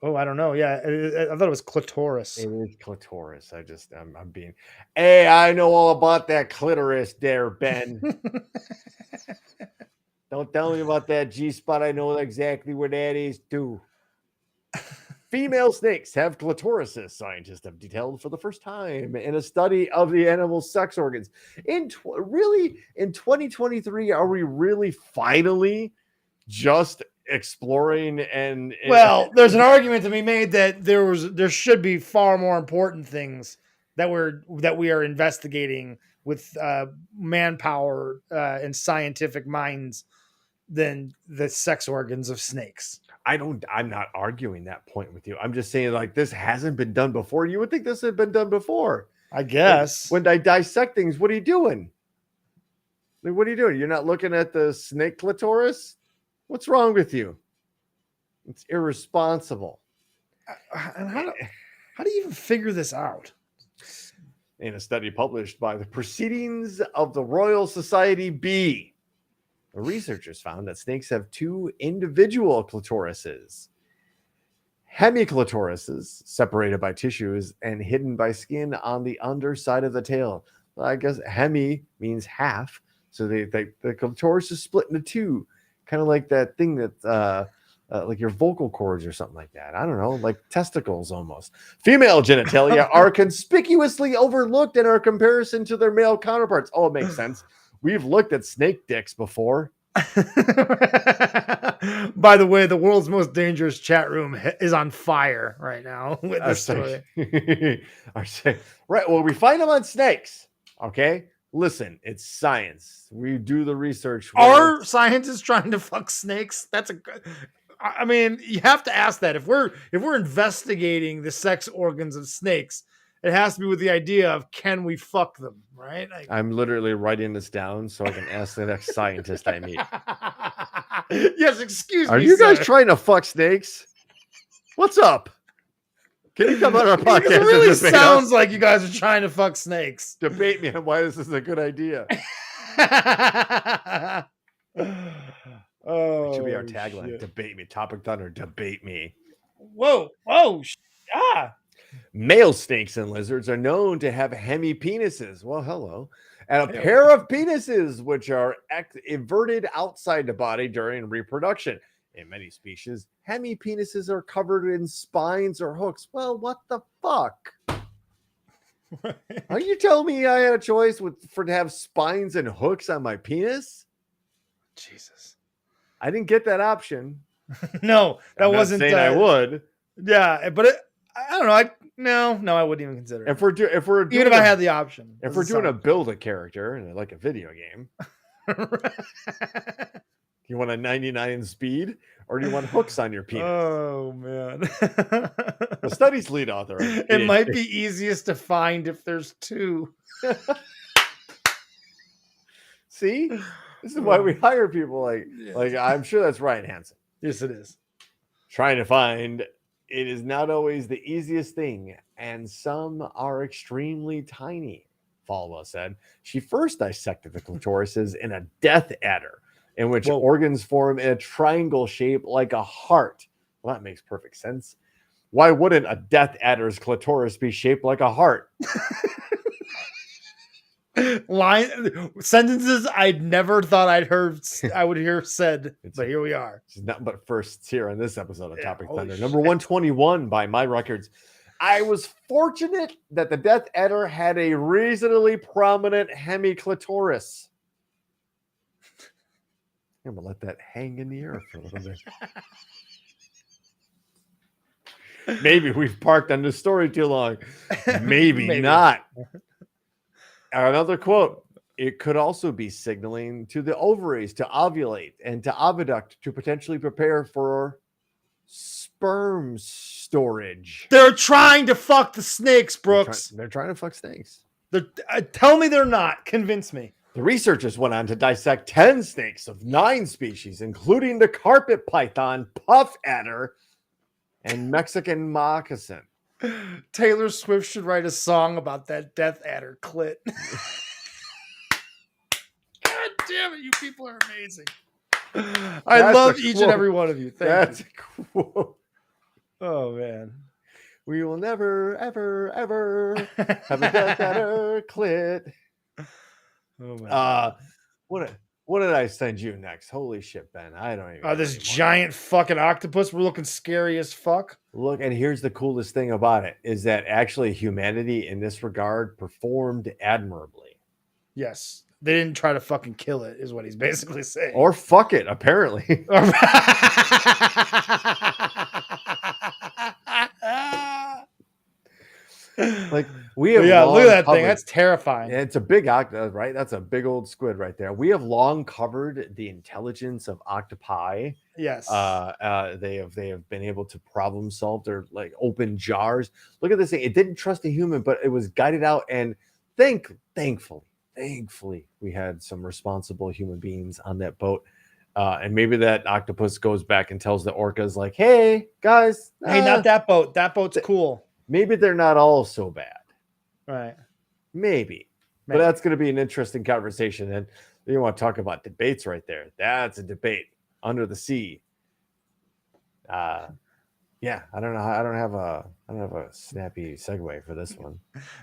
Oh, I don't know. Yeah, I thought it was clitoris. It is clitoris. I'm being. Hey, I know all about that clitoris there, Ben. Don't tell me about that G-spot. I know exactly where that is, too. Female snakes have clitorises, scientists have detailed for the first time in a study of the animal's sex organs. In 2023, are we really finally just exploring and well, there's an argument to be made that there should be far more important things that we are investigating with manpower and scientific minds than the sex organs of snakes. I'm not arguing that point with you. I'm just saying, like, this hasn't been done before. You would think this had been done before. I guess. When I dissect things, what are you doing? Like, what are you doing? You're not looking at the snake clitoris? What's wrong with you? It's irresponsible. And how do you even figure this out? In a study published by the Proceedings of the Royal Society B, the researchers found that snakes have two individual clitorises. Hemiclitorises, separated by tissues and hidden by skin on the underside of the tail. Well, I guess hemi means half, so the clitoris is split into two, kind of like that thing that like your vocal cords or something like that. I don't know, like testicles almost. Female genitalia are conspicuously overlooked in our comparison to their male counterparts. Oh, it makes sense. We've looked at snake dicks before. By the way, the world's most dangerous chat room is on fire right now with this story. Right. Well, we find them on snakes. Okay. Listen, it's science. We do the research. Are scientists trying to fuck snakes? That's a good. I mean, you have to ask that. If we're investigating the sex organs of snakes, it has to be with the idea of, can we fuck them, right? I'm literally writing this down so I can ask the next scientist I meet. Yes, excuse me. Are you guys sir. trying to fuck snakes? What's up? Can you come on our Because podcast? it and really debate sounds us? like you guys are trying to fuck snakes. Debate me on why this is a good idea. Oh, It should be our tagline. shit. Debate me. Topic Thunder. Debate me. Whoa. Ah. Male snakes and lizards are known to have hemipenises. Well, hello. And a Hey, pair of penises, which are inverted outside the body during reproduction. In many species, hemipenises are covered in spines or hooks. Well, what the fuck? Are you telling me I had a choice to have spines and hooks on my penis? Jesus. I didn't get that option. No, that I'm not wasn't. saying I would. Yeah, but I don't know. No, I wouldn't even consider it. If we're doing Even if I had the option. if we're doing a build a character and like a video game, you want a 99 speed or do you want hooks on your penis? Oh man. The study's lead author. It might be easiest to find if there's two. See, this is why we hire people like I'm sure that's Ryan Hansen. Yes, it is. Trying to find it is not always the easiest thing, and some are extremely tiny. Falwell said she first dissected the clitorises in a death adder, in which organs form in a triangle shape like a heart. Well, that makes perfect sense. Why wouldn't a death adder's clitoris be shaped like a heart? Sentences I'd never thought I would hear said, but here we are. It's nothing but firsts here on this episode of Topic Thunder. Shit. Number 121 by my records. I was fortunate that the death adder had a reasonably prominent hemiclitoris. I'm gonna let that hang in the air for a little bit. Maybe we've parked on this story too long. Maybe not. Another quote. It could also be signaling to the ovaries to ovulate and to oviduct to potentially prepare for sperm storage. They're trying to fuck the snakes, Brooks. They're trying to fuck snakes. Tell me they're not. Convince me. The researchers went on to dissect 10 snakes of 9 species, including the carpet python, puff adder, and Mexican moccasin. Taylor Swift should write a song about that death adder clit. God damn it, you people are amazing. I love each and every one of you. Thank you. A quote. Oh man. We will never, ever, ever have a death adder clit. Oh man. What did I send you next? Holy shit, Ben. I don't even know This anymore. giant fucking octopus. We're looking scary as fuck. Look, and here's the coolest thing about it is that actually humanity in this regard performed admirably. Yes. They didn't try to fucking kill it, is what he's basically saying. Or fuck it, apparently. Like we have look at that covered, thing. That's terrifying. it's a big octopus, right? That's a big old squid right there. We have long covered the intelligence of octopi. Yes. They have been able to problem solve. They're like open jars. Look at this thing. It didn't trust a human, but it was guided out. And thankfully, we had some responsible human beings on that boat. And maybe that octopus goes back and tells the orcas, like, "Hey guys, hey, not that boat. That boat's cool." Maybe they're not all so bad. Right. Maybe. But that's going to be an interesting conversation. And you want to talk about debates right there. That's a debate under the sea. Yeah, I don't know. I don't have a snappy segue for this one.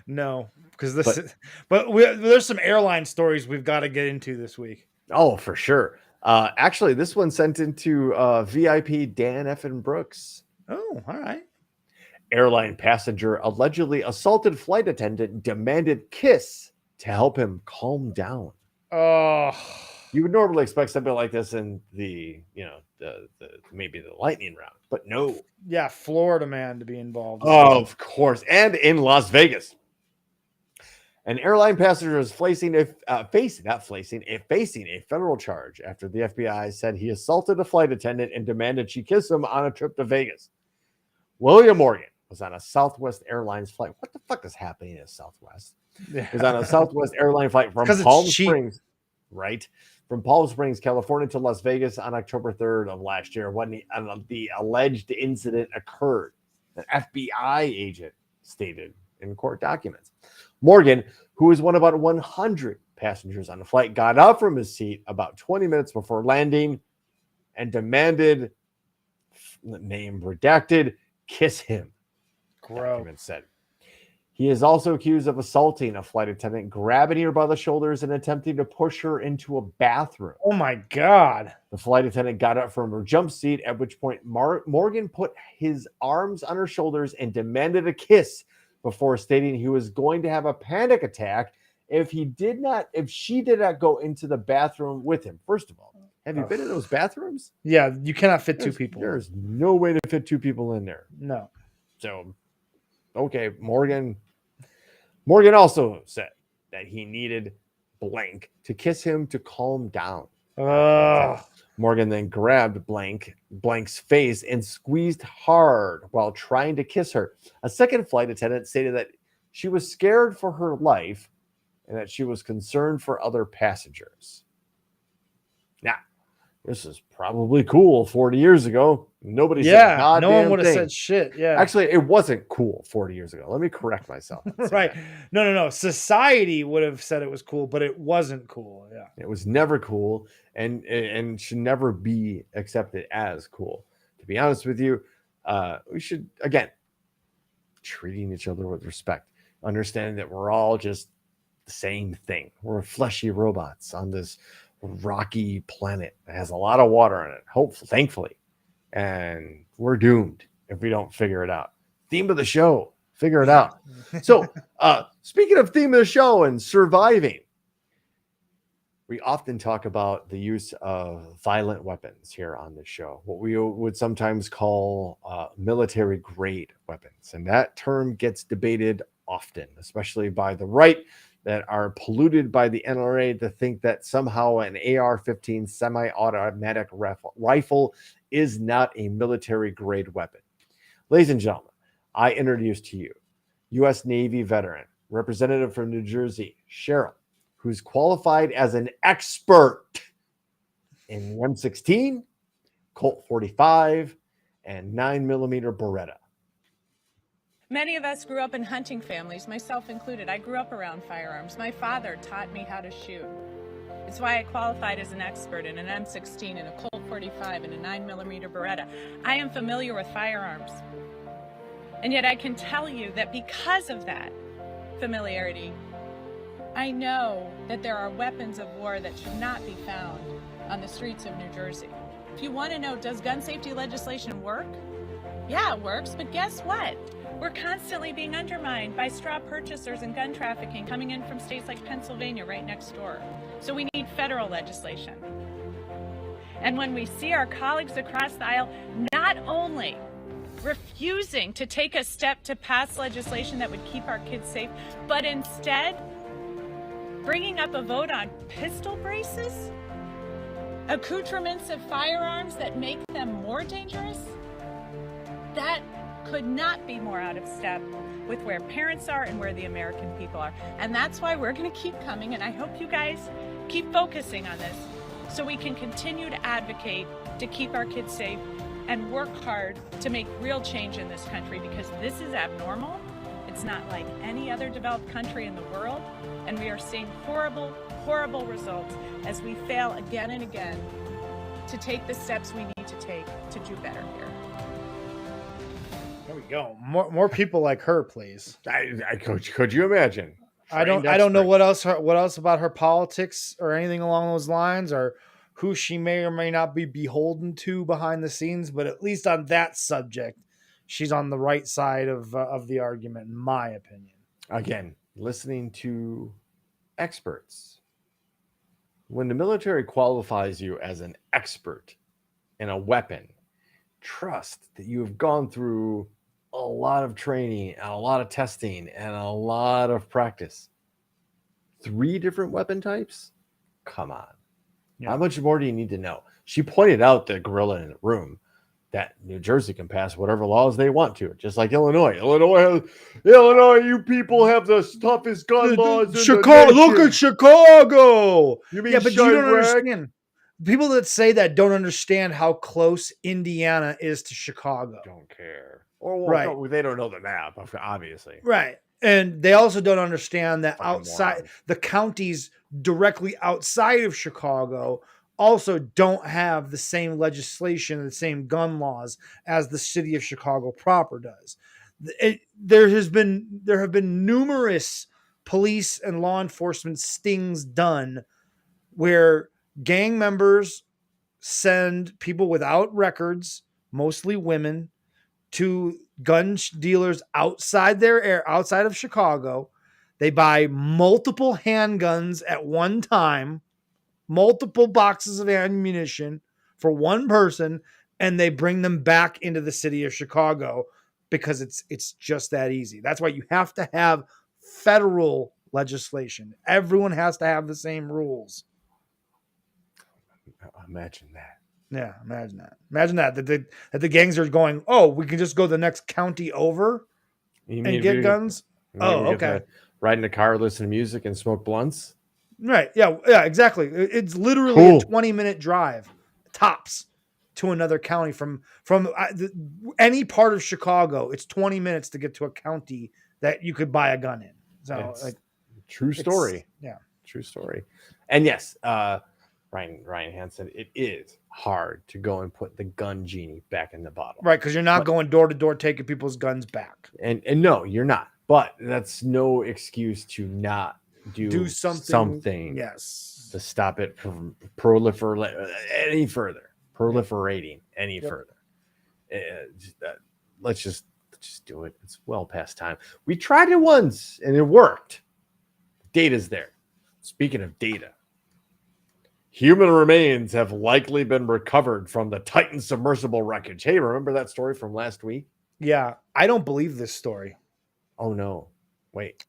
No, because there's some airline stories we've got to get into this week. Oh, for sure. Actually, this one sent into VIP Dan F. Brooks. Oh, all right. Airline passenger allegedly assaulted flight attendant, demanded kiss to help him calm down. Oh, you would normally expect something like this in the maybe the lightning round, but no. Yeah, Florida man to be involved. Oh, of course, and in Las Vegas, an airline passenger is facing a federal charge after the FBI said he assaulted a flight attendant and demanded she kiss him on a trip to Vegas. William Morgan was on a Southwest Airlines flight. What the fuck is happening at Southwest? Yeah. Was on a Southwest airline flight from Palm Springs, right? From Palm Springs, California to Las Vegas on October 3rd of last year when the alleged incident occurred. an FBI agent stated in court documents. Morgan, who was one of about 100 passengers on the flight, got up from his seat about 20 minutes before landing and demanded, name redacted, kiss him. Documents said. He is also accused of assaulting a flight attendant, grabbing her by the shoulders and attempting to push her into a bathroom. Oh my God. The flight attendant got up from her jump seat, at which point Morgan put his arms on her shoulders and demanded a kiss before stating he was going to have a panic attack if she did not go into the bathroom with him. First of all, have you been in those bathrooms? Yeah, you cannot fit two people. There's no way to fit two people in there. No. So, okay, Morgan also said that he needed blank to kiss him to calm down. Morgan then grabbed blank's face and squeezed hard while trying to kiss her. A second flight attendant stated that she was scared for her life and that she was concerned for other passengers. Now, this is probably cool 40 years ago. Nobody said a goddamn no one would have thing. said shit. Yeah. Actually, it wasn't cool 40 years ago. Let me correct myself. Right. No. Society would have said it was cool, but it wasn't cool. Yeah. It was never cool and should never be accepted as cool. To be honest with you, we should, again, treating each other with respect, understanding that we're all just the same thing. We're fleshy robots on this rocky planet that has a lot of water in it, hopefully, thankfully. And we're doomed if we don't figure it out. Theme of the show, figure it out. So, speaking of theme of the show and surviving, we often talk about the use of violent weapons here on the show, what we would sometimes call military grade weapons. And that term gets debated often, especially by the right that are polluted by the NRA to think that somehow an AR-15 semi-automatic rifle is not a military grade weapon. Ladies and gentlemen, I introduce to you U.S. Navy veteran, representative from New Jersey, Cheryl, who's qualified as an expert in M16, Colt 45, and 9mm Beretta. Many of us grew up in hunting families, myself included. I grew up around firearms. My father taught me how to shoot. It's why I qualified as an expert in an M16 and a Colt 45 and a 9mm Beretta. I am familiar with firearms. And yet I can tell you that because of that familiarity, I know that there are weapons of war that should not be found on the streets of New Jersey. If you want to know, does gun safety legislation work? Yeah, it works, but guess what? We're constantly being undermined by straw purchasers and gun trafficking coming in from states like Pennsylvania right next door. So we need federal legislation. And when we see our colleagues across the aisle not only refusing to take a step to pass legislation that would keep our kids safe, but instead bringing up a vote on pistol braces, accoutrements of firearms that make them more dangerous, that could not be more out of step with where parents are and where the American people are. And that's why we're going to keep coming, and I hope you guys keep focusing on this so we can continue to advocate to keep our kids safe and work hard to make real change in this country, because this is abnormal. It's not like any other developed country in the world, and we are seeing horrible, horrible results as we fail again and again to take the steps we need to take to do better here. There we go. More people like her, please. Could you imagine? I don't know what else about her politics or anything along those lines, or who she may or may not be beholden to behind the scenes, but at least on that subject, she's on the right side of the argument, in my opinion. Again, listening to experts. When the military qualifies you as an expert in a weapon, trust that you have gone through a lot of training and a lot of testing and a lot of practice. 3 different weapon types? Come on. Yeah. How much more do you need to know? She pointed out the gorilla in the room that New Jersey can pass whatever laws they want to, just like Illinois. Illinois, you people have the toughest gun laws in Chicago, look at Chicago. You mean yeah, but Chirac? You don't understand. People that say that don't understand how close Indiana is to Chicago. Don't care. Or well, Right. no, they don't know the map, obviously. Right. And they also don't understand that Fucking outside morons. the counties directly outside of Chicago also don't have the same legislation, the same gun laws as the city of Chicago proper does. There have been numerous police and law enforcement stings done where gang members send people without records, mostly women, to dealers outside of Chicago. They buy multiple handguns at one time, multiple boxes of ammunition for one person, and they bring them back into the city of Chicago because it's just that easy. That's why you have to have federal legislation. Everyone has to have the same rules. Imagine that. Yeah, imagine that. Imagine that the gangs are going, oh, we can just go the next county over You and get guns. you mean Oh, we get okay. to ride in a car, listen to music, and smoke blunts? Right. Yeah, exactly. It's literally Cool. a 20-minute drive, tops, to another county from any part of Chicago. It's 20 minutes to get to a county that you could buy a gun in. So, It's true story. Yeah. True story. And yes, Ryan Hansen, it is hard to go and put the gun genie back in the bottle. Right, because you're not going door to door taking people's guns back. And no, you're not. But that's no excuse to not do something Yes. to stop it from proliferating any further. Let's just do it. It's well past time. We tried it once and it worked. Data's there. Speaking of data, human remains have likely been recovered from the Titan submersible wreckage. Hey, remember that story from last week? Yeah, I don't believe this story. Oh no. Wait.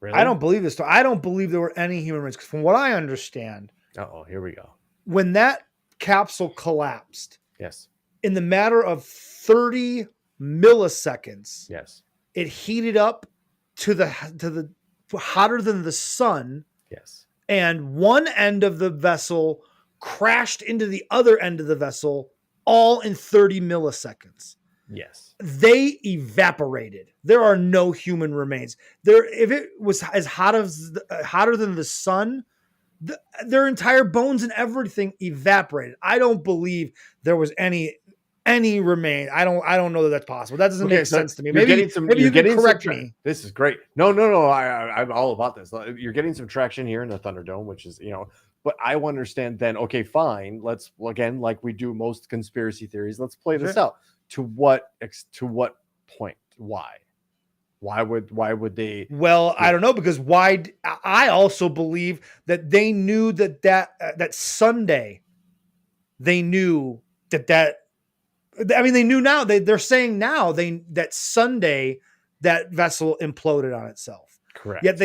Really? I don't believe this story. I don't believe there were any human remains. 'Cause from what I understand, Uh-oh, here we go. when that capsule collapsed, Yes. in the matter of 30 milliseconds, Yes. it heated up to the hotter than the sun, Yes. and one end of the vessel crashed into the other end of the vessel, all in 30 milliseconds. Yes. They evaporated. There are no human remains. If it was as hotter than the sun, their entire bones and everything evaporated. I don't believe there was any remain. I don't know that that's possible. That doesn't make sense to me. Maybe you can correct me. This is great. No. I'm all about this. You're getting some traction here in the Thunderdome, which is, but I want then, okay, fine. Let's, again, like we do most conspiracy theories, let's play this out. To what point? Why would they? Well, I don't know, because I also believe that they knew that Sunday, they knew that I mean, they knew now. They're saying now that Sunday that vessel imploded on itself. Correct. Yet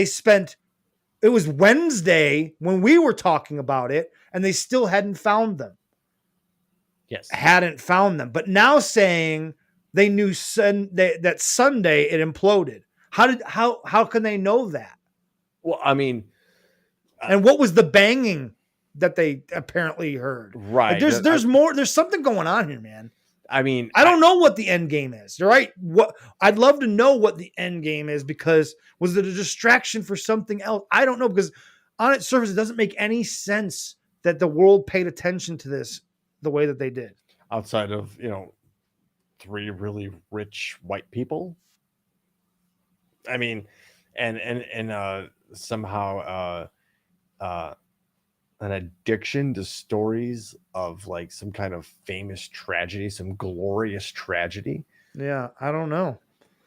it was Wednesday when we were talking about it, and they still hadn't found them. Yes. But now saying they knew that Sunday it imploded. How can they know that? Well, I mean, and what was the banging that they apparently heard? Right. Like there's more. There's something going on here, man. I mean, I don't know what the end game is. Right? I'd love to know what the end game is, because was it a distraction for something else? I don't know, because on its surface, it doesn't make any sense that the world paid attention to this the way that they did. Outside of, 3 really rich white people. I mean, and somehow an addiction to stories of like some kind of famous tragedy, some glorious tragedy. Yeah, I don't know.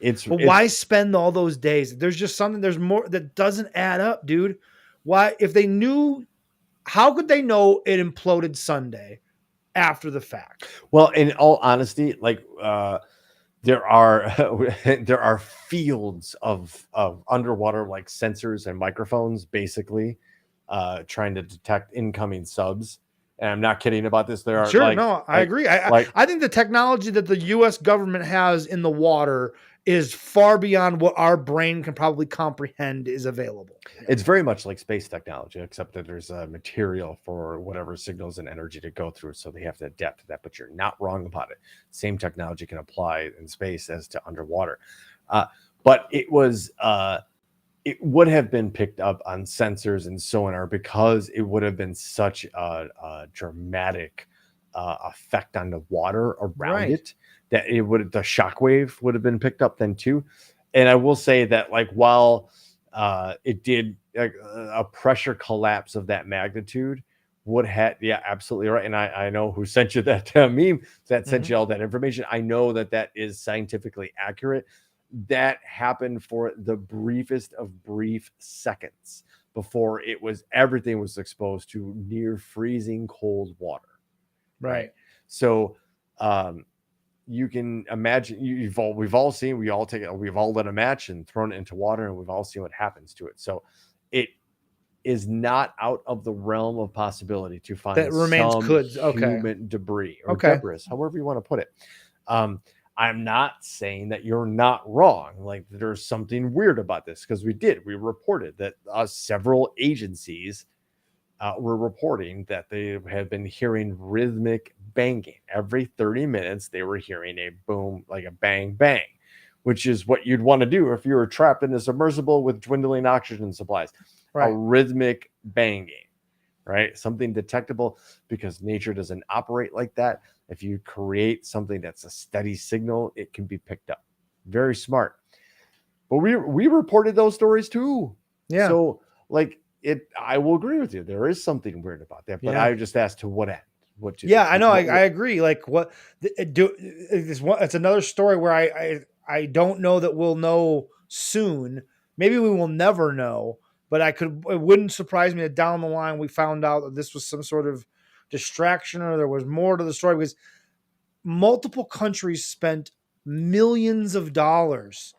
But why spend all those days? There's just something. There's more that doesn't add up, dude. Why, if they knew, how could they know it imploded Sunday after the fact? Well, in all honesty, like there are fields of underwater like sensors and microphones, basically trying to detect incoming subs. And I'm not kidding about this. There are I agree. I think the technology that the U.S. government has in the water is far beyond what our brain can probably comprehend is available. It's very much like space technology, except that there's a material for whatever signals and energy to go through, so they have to adapt to that. But you're not wrong about it. Same technology can apply in space as to underwater. But it would have been picked up on sensors and sonar because it would have been such a dramatic effect on the water around it that the shockwave would have been picked up then too. And I will say that, like, while it did, like, a pressure collapse of that magnitude would have, yeah, absolutely right. And I know who sent you that meme that sent you all that information. I know that is scientifically accurate. That happened for the briefest of brief seconds before everything was exposed to near freezing cold water. Right. So you can imagine, we've all seen, we've all lit a match and thrown it into water, and we've all seen what happens to it. So it is not out of the realm of possibility to find That remains some human debris or debris, however you want to put it. I'm not saying that you're not wrong. Like, there's something weird about this, because we reported that several agencies were reporting that they had been hearing rhythmic banging. Every 30 minutes, they were hearing a boom, like a bang, bang, which is what you'd want to do if you were trapped in a submersible with dwindling oxygen supplies. A rhythmic banging, right? Something detectable, because nature doesn't operate like that. If you create something that's a steady signal, it can be picked up. Very smart. But we reported those stories too. Yeah. So, like, I will agree with you. There is something weird about that. But I just asked, to what end? I know. I agree. Like, what it's another story where I don't know that we'll know soon. Maybe we will never know. But it wouldn't surprise me that down the line we found out that this was some sort of distraction, or there was more to the story, because multiple countries spent millions of dollars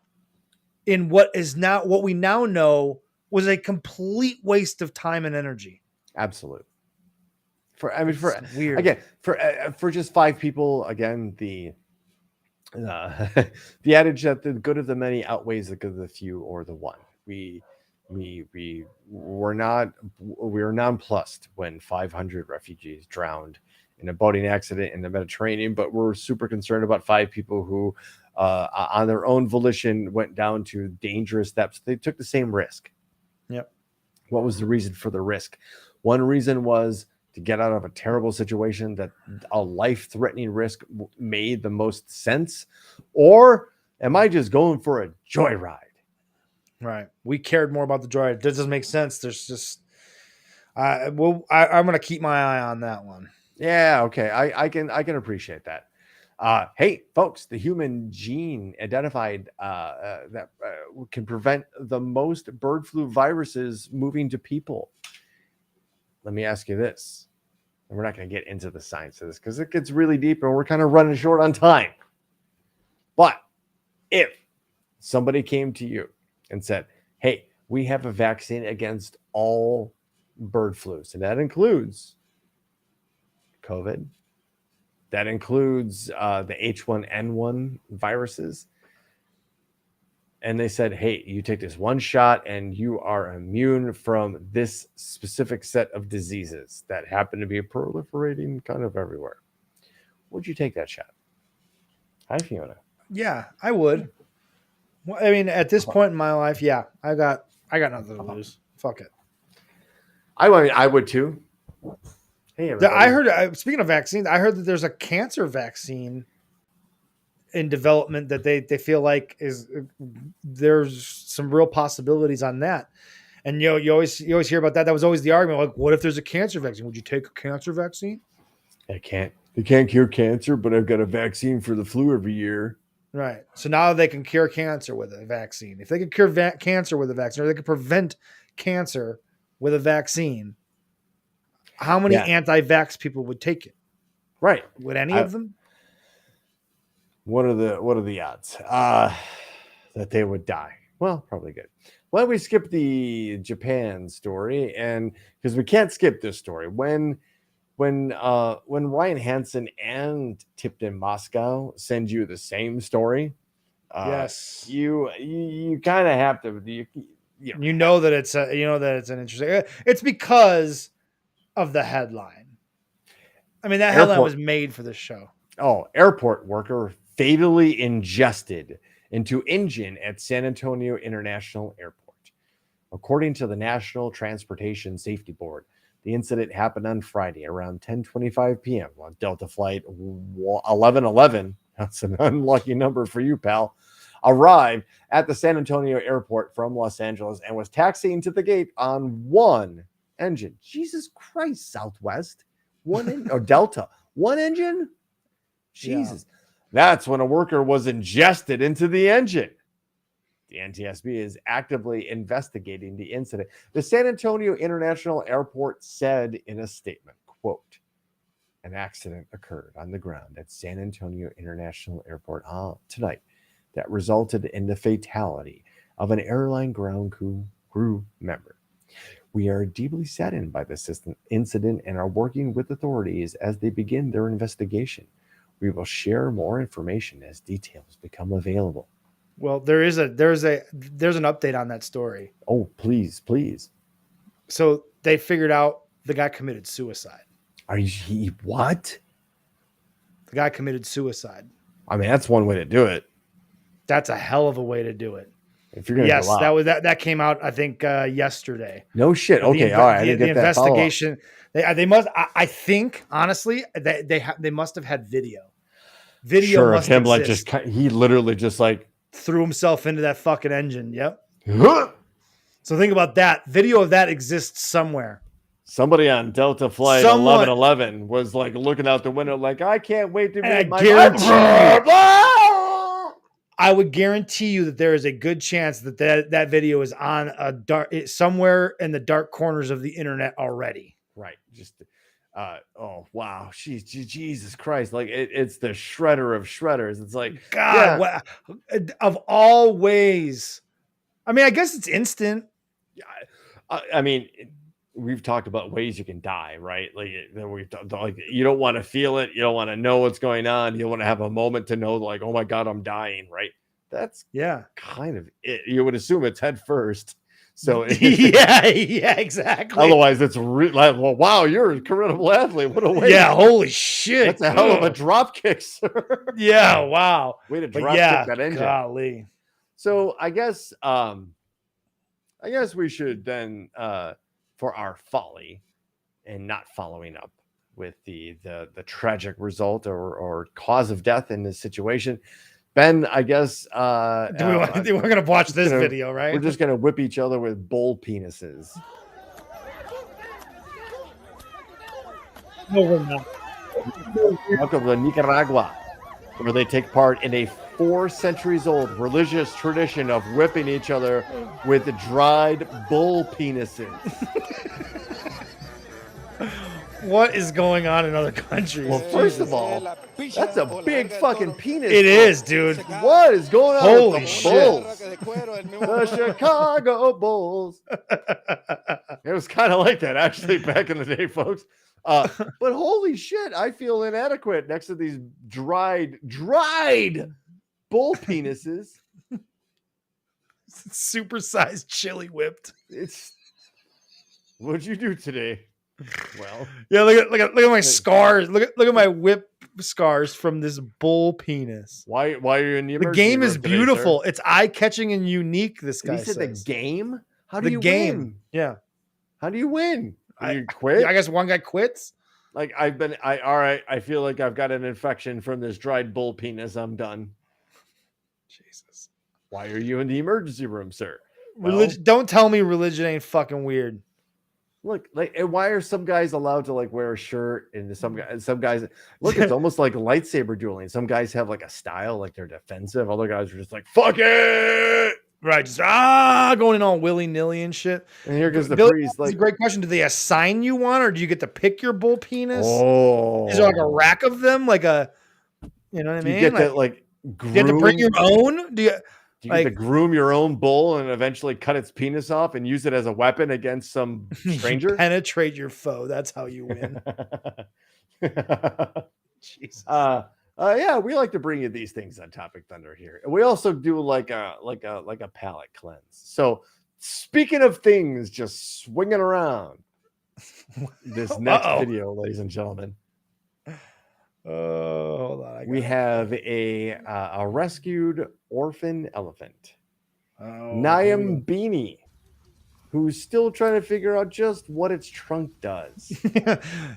in what we now know was a complete waste of time and energy. Absolutely. Weird. Again, for just 5 people, again, the the adage that the good of the many outweighs the good of the few or the one. We're nonplussed when 500 refugees drowned in a boating accident in the Mediterranean, but we're super concerned about 5 people who, on their own volition, went down to dangerous depths. They took the same risk. Yep. What was the reason for the risk? One reason was to get out of a terrible situation that a life-threatening risk made the most sense, or am I just going for a joyride? Right. We cared more about the joy. It doesn't make sense. There's just, I'm going to keep my eye on that one. Yeah. Okay. I can appreciate that. Hey, folks, the human gene identified that can prevent the most bird flu viruses moving to people. Let me ask you this, and we're not going to get into the science of this because it gets really deep and we're kind of running short on time. But if somebody came to you and said, hey, we have a vaccine against all bird flus, and that includes COVID, that includes the H1N1 viruses, and they said, hey, you take this one shot and you are immune from this specific set of diseases that happen to be proliferating kind of everywhere, would you take that shot? Hi, Fiona. Yeah, I would. Well, I mean, at this point in my life, yeah, I got nothing to lose. Fuck it. I would too. Hey, everybody. I heard, speaking of vaccines, I heard that there's a cancer vaccine in development that they feel like there's some real possibilities on that. And you always hear about that. That was always the argument. Like, what if there's a cancer vaccine? Would you take a cancer vaccine? They can't cure cancer, but I've got a vaccine for the flu every year. Right. So now they can cure cancer with a vaccine. If they can cure cancer with a vaccine, or they can prevent cancer with a vaccine, how many anti-vax people would take it? Right. Would any of them? What are the odds that they would die? Well, probably good. Why don't we skip the Japan story? And because we can't skip this story. When Ryan Hansen and Tipton Moscow send you the same story, Yes. You kind of have to. You know that it's an interesting. It's because of the headline. I mean, that headline was made for this show. Oh, airport worker fatally ingested into engine at San Antonio International Airport. According to the National Transportation Safety Board, the incident happened on Friday around 10:25 p.m. on Delta Flight 1111. That's an unlucky number for you, pal. Arrived at the San Antonio Airport from Los Angeles and was taxiing to the gate on one engine. Jesus Christ, Southwest. Delta. One engine? Jesus. Yeah. That's when a worker was ingested into the engine. The NTSB is actively investigating the incident. The San Antonio International Airport said in a statement, quote, an accident occurred on the ground at San Antonio International Airport tonight that resulted in the fatality of an airline ground crew member. We are deeply saddened by this incident and are working with authorities as they begin their investigation. We will share more information as details become available. Well, there's an update on that story. Oh, please. So they figured out the guy committed suicide. What? The guy committed suicide. I mean, that's one way to do it. That's a hell of a way to do it. If you're gonna go out. that came out, I think, yesterday. No shit. Okay, all right. The investigation. They must. I think honestly they must have had video. Video sure, must him exist. like he literally just like threw himself into that fucking engine. Yep. So think about that. Video of that exists somewhere. Somebody on Delta Flight 1111 was like looking out the window, like, I can't wait to meet my. I would guarantee you that there is a good chance that video is on somewhere in the dark corners of the internet already. Right. Just, oh wow, Jesus Christ! Like it's the shredder of shredders. It's like God, of all ways. I mean, I guess it's instant. I mean, we've talked about ways you can die, right? Like you don't want to feel it, you don't want to know what's going on, you don't want to have a moment to know, like, oh my God, I'm dying, right? That's kind of it. You would assume it's head first. So yeah, exactly. Otherwise, it's well, wow, you're a incredible athlete. What a way! Yeah, holy shit, that's a hell of a drop kick, sir. Yeah, wow, way to drop kick that engine. Golly. So I guess we should then, for our folly and not following up with the tragic result or cause of death in this situation, Ben, I guess we're gonna watch this video, right? We're just gonna whip each other with bull penises. No, we're not. Welcome to Nicaragua, where they take part in a 4 centuries old religious tradition of whipping each other with dried bull penises. What is going on in other countries? Well, first of all, that's a big fucking penis. It is, dude. What is going on? Holy with the shit. Bulls? The Chicago Bulls. It was kind of like that, actually, back in the day, folks. But holy shit, I feel inadequate next to these dried bull penises. Supersized chili whipped. What'd you do today? Well, yeah, look at my scars. Look at my whip scars from this bull penis. Why are you in the game is beautiful. Today, it's eye-catching and unique. This guy said says. The game? How do you win? Yeah. How do you win? You quit? I guess one guy quits. Like all right, I feel like I've got an infection from this dried bull penis. I'm done. Jesus. Why are you in the emergency room, sir? Don't tell me religion ain't fucking weird. Look, like, and why are some guys allowed to like wear a shirt, and some guys look? It's almost like lightsaber dueling. Some guys have like a style, like they're defensive. Other guys are just like, fuck it, right? Just going in all willy nilly and shit. And here goes the priest. Like, a great question. Do they assign you one, or do you get to pick your bull penis? Oh, is there like a rack of them? Like a, you know what I mean? You get to like groom? You have to bring your own. Do you get to groom your own bull and eventually cut its penis off and use it as a weapon against some stranger? You penetrate your foe. That's how you win. Jesus. Yeah, we like to bring you these things on Topic Thunder here. We also do like a palate cleanse. So speaking of things just swinging around, this next Uh-oh. video, ladies and gentlemen, Oh, hold on. we have a rescued orphan elephant, Niam Beanie, who's still trying to figure out just what its trunk does.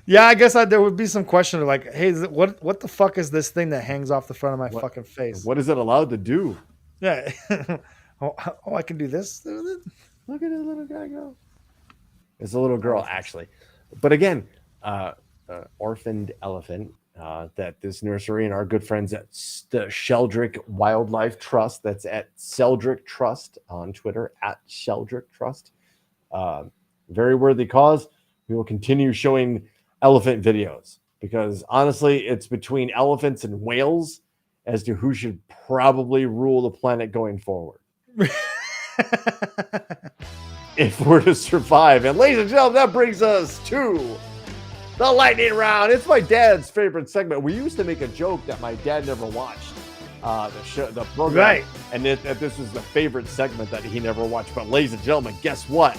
Yeah, I guess there would be some question of like, hey, what the fuck is this thing that hangs off the front of my fucking face? What is it allowed to do? Yeah. oh, I can do this. Look at this little guy go. It's a little girl, actually. But again, orphaned elephant that this nursery and our good friends at the Sheldrick Wildlife Trust, that's at Sheldrick Trust on Twitter, at Sheldrick Trust. Very worthy cause. We will continue showing elephant videos because honestly, it's between elephants and whales as to who should probably rule the planet going forward. If we're to survive. And ladies and gentlemen, that brings us to the lightning round. It's my dad's favorite segment. We used to make a joke that my dad never watched the program, Right. And that this was the favorite segment that he never watched. But ladies and gentlemen, guess what?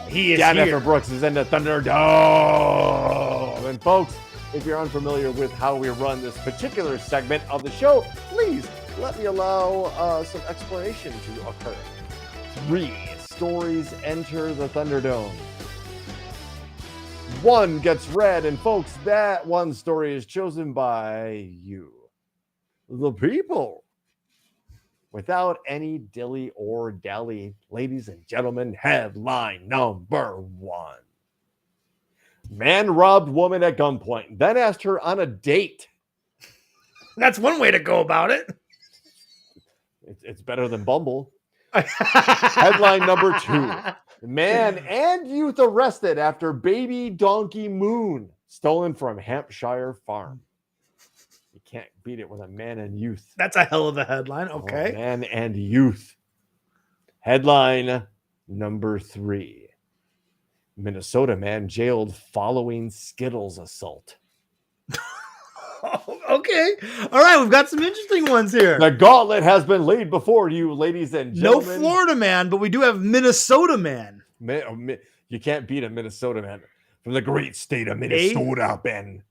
He is Dan here. Brooks is in the Thunderdome. And folks, if you're unfamiliar with how we run this particular segment of the show, please let me allow some explanation to occur. 3 stories enter the Thunderdome. 1 gets read, and folks, that one story is chosen by you, the people. Without any dilly or dally, ladies and gentlemen, headline number 1. Man robbed woman at gunpoint, then asked her on a date. That's one way to go about it. It's better than Bumble. Headline number 2. Man and youth arrested after baby donkey moon stolen from Hampshire farm. You can't beat it with a man and youth. That's a hell of a headline. Okay. Oh, man and youth. Headline number 3. Minnesota man jailed following Skittles assault. Okay. All right. We've got some interesting ones here. The gauntlet has been laid before you, ladies and No gentlemen. Florida man, but we do have Minnesota man. You can't beat a Minnesota man from the great state of Minnesota, Ben.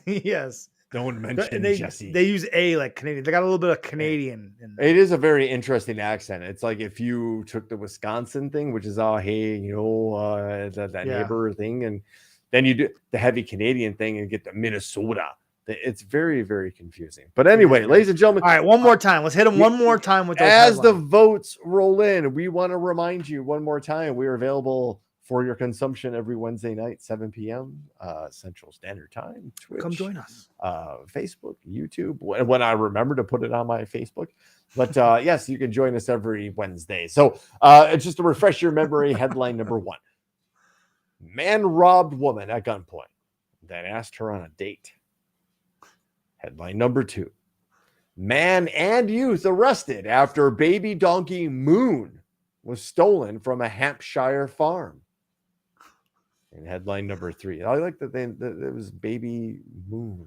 Yes. Don't mention They, Jesse. they use A like Canadian. They got a little bit of Canadian in there. It is a very interesting accent. It's like if you took the Wisconsin thing, which is hey, that Yeah. neighbor thing, and then you do the heavy Canadian thing and get the Minnesota. It's very, very confusing. But anyway, ladies and gentlemen, All right, one more time. Let's hit them one more time with those as the headlines. votes roll in, we want to remind you one more time, we are available for your consumption every Wednesday night, 7 p.m. Central Standard Time. Twitch, Come join us. Facebook, YouTube, when I remember to put it on my Facebook. But yes, you can join us every Wednesday. So just to refresh your memory, headline number 1. Man robbed woman at gunpoint, then asked her on a date. Headline number 2. Man and youth arrested after baby donkey Moon was stolen from a Hampshire farm. And headline number 3. I like that it was baby Moon.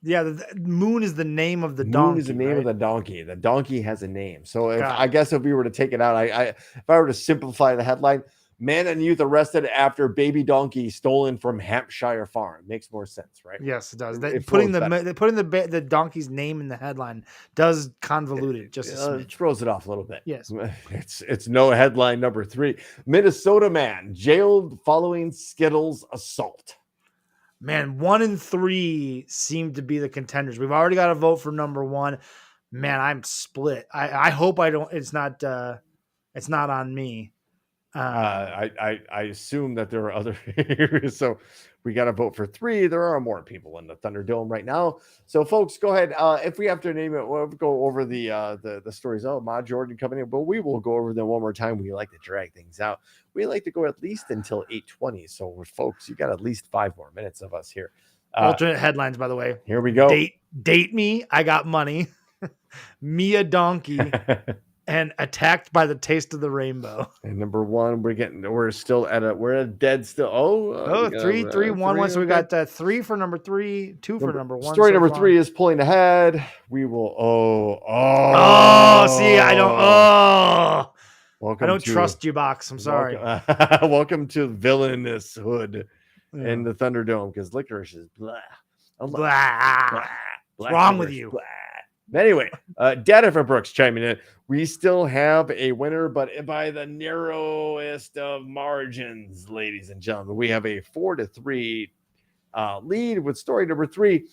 Yeah, the Moon is the name of the Moon donkey. is the name right? of the donkey. The donkey has a name. So Got I guess if we were to take it out, if I were to simplify the headline, man and youth arrested after baby donkey stolen from Hampshire farm. Makes more sense, right? Yes, it does. It Putting flows better. the donkey's name in the headline does convolute it just a It smidge. throws it off a little bit. Yes. It's no headline number 3. Minnesota man jailed following Skittles assault. Man, 1 and 3 seem to be the contenders. We've already got a vote for number 1. Man, I'm split. I hope I don't. It's not on me. I assume that there are other areas, so we got to vote for 3. There are more people in the Thunderdome right now, so folks, go ahead. If we have to name it, we'll go over the stories. Oh, Ma Jordan coming in, but we will go over them one more time. We like to drag things out. We like to go at least until 8:20. So, folks, you got at least 5 more minutes of us here. Alternate headlines, by the way. Here we go. Date me. I got money. Me a donkey. and Attacked by the Taste of the Rainbow. And number one, we're still at we're at dead still. Oh, Yeah, 3, 3, 1, 1. So we okay. got 3 for number 3, 2 for number 1. Story so number far. 3 is pulling ahead. We will. Oh, see, I don't. Oh, Welcome I don't to, trust you, Box. I'm sorry. Welcome to villainous hood Yeah. in the Thunderdome, because licorice is blah. Blah. Blah. What's wrong with licorice, you? blah. Anyway, Data for Brooks chiming in. We still have a winner, but by the narrowest of margins, ladies and gentlemen. We have a 4-3 lead with story number 3.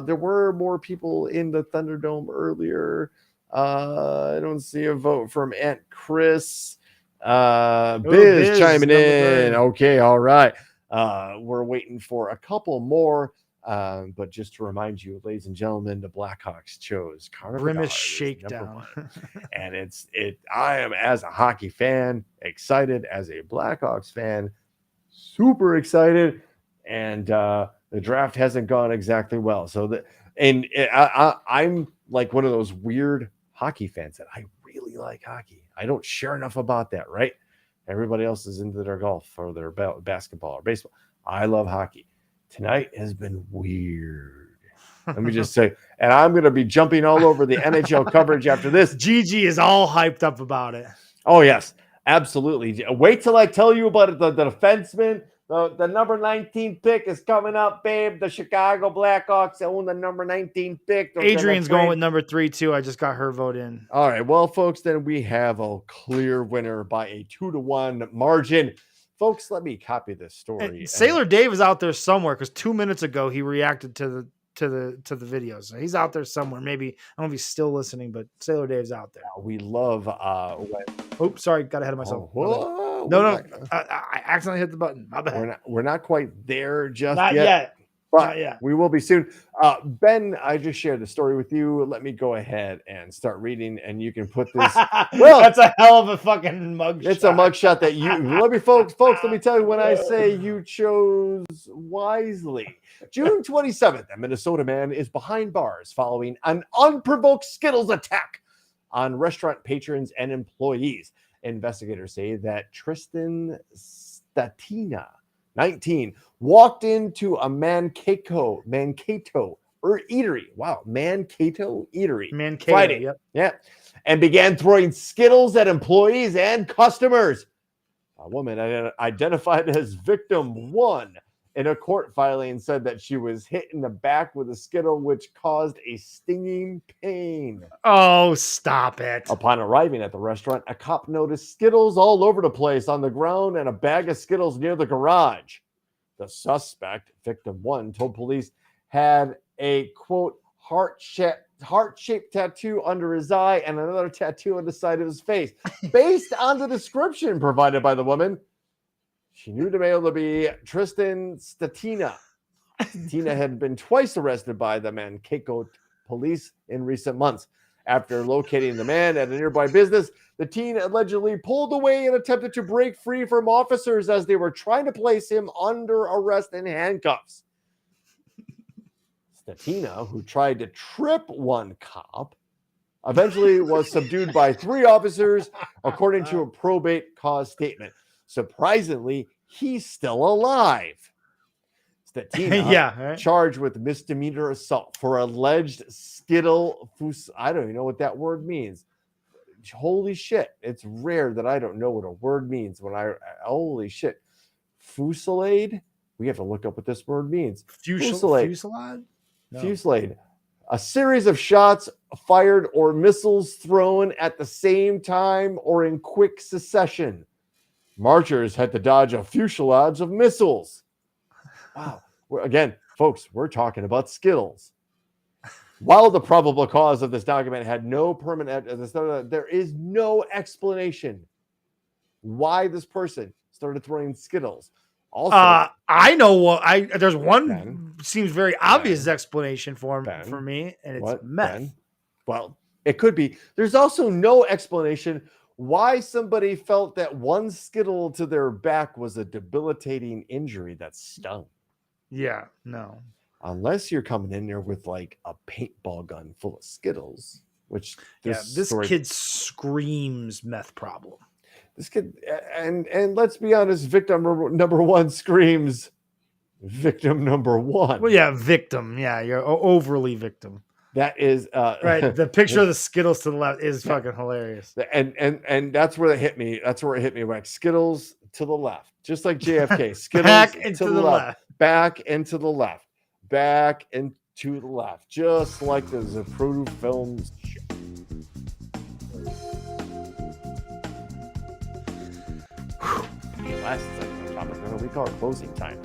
There were more people in the Thunderdome earlier. I don't see a vote from Aunt Chris. Biz chiming in. Okay, all right. We're waiting for a couple more. But just to remind you, ladies and gentlemen, the Blackhawks chose Connor Grimace Bedard as Shakedown. number 1. And I am, as a hockey fan, excited. As a Blackhawks fan, super excited. And the draft hasn't gone exactly well. So I'm like one of those weird hockey fans that I really like hockey. I don't share enough about that, right? Everybody else is into their golf or their basketball or baseball. I love hockey. Tonight has been weird. Let me just say, and I'm going to be jumping all over the NHL coverage after this. Gigi is all hyped up about it. Oh, yes, absolutely. Wait till I tell you about it. The defenseman, the number 19 pick is coming up, babe. The Chicago Blackhawks own the number 19 pick. Adrian's going with number 3, too. I just got her vote in. All right. Well, folks, then we have a clear winner by a 2-1 margin. Folks, let me copy this story. Sailor Dave is out there somewhere because 2 minutes ago he reacted to the video. So he's out there somewhere. Maybe I don't know if he's still listening, but Sailor Dave's out there. We love Oops, sorry, got ahead of myself. No, I accidentally hit the button. My bad. We're not quite there just Not yet. yet. But Not yet. we will be soon. Ben, I just shared the story with you. Let me go ahead and start reading, and you can put this. Well, that's a hell of a fucking mug. It's a mug shot that you. Let me, folks. Let me tell you. When I say you chose wisely, June 27th, a Minnesota man is behind bars following an unprovoked Skittles attack on restaurant patrons and employees. Investigators say that Tristan Statina, 19, walked into a Mankato eatery. Wow, Mankato eatery. Friday. Yep. Yeah. And began throwing Skittles at employees and customers. A woman identified as victim 1 in a court filing said that she was hit in the back with a Skittle, which caused a stinging pain. Oh, stop it. Upon arriving at the restaurant, a cop noticed Skittles all over the place on the ground and a bag of Skittles near the garage. The suspect, victim 1, told police had a, quote, heart-shaped tattoo under his eye and another tattoo on the side of his face. Based on the description provided by the woman, she knew the male to be Tristan Statina. Statina had been twice arrested by the Mankato police in recent months. After locating the man at a nearby business, the teen allegedly pulled away and attempted to break free from officers as they were trying to place him under arrest in handcuffs. Statina, who tried to trip one cop, eventually was subdued by 3 officers, according to a probate cause statement. Surprisingly, he's still alive. Statina, charged with misdemeanor assault for alleged Skittle. I don't even know what that word means. Holy shit. It's rare that I don't know what a word means holy shit. Fusillade? We have to look up what this word means. Fusillade? No. Fusillade. A series of shots fired or missiles thrown at the same time or in quick succession. Marchers had to dodge a fuselage of missiles. Wow. Again, folks, we're talking about Skittles. While the probable cause of this document had no permanent, there is no explanation why this person started throwing Skittles. Also, I know what there's one seems very obvious explanation for me, and it's meth. Well, it could be. There's also no explanation why somebody felt that one Skittle to their back was a debilitating injury that stung. Yeah, no. Unless you're coming in there with like a paintball gun full of Skittles. which This story, kid screams meth problem. this kid, and let's be honest, victim number one screams victim number one. Well, yeah, victim. Yeah, you're overly victim. That is Right. The picture of the Skittles to the left is fucking hilarious. and that's where it hit me. That's where it hit me. Like Skittles to the left, just like JFK. Skittles Back to into the the left, left. back into the left, back into the left, just like the Zapruder films. Last segment topic, we call it closing time.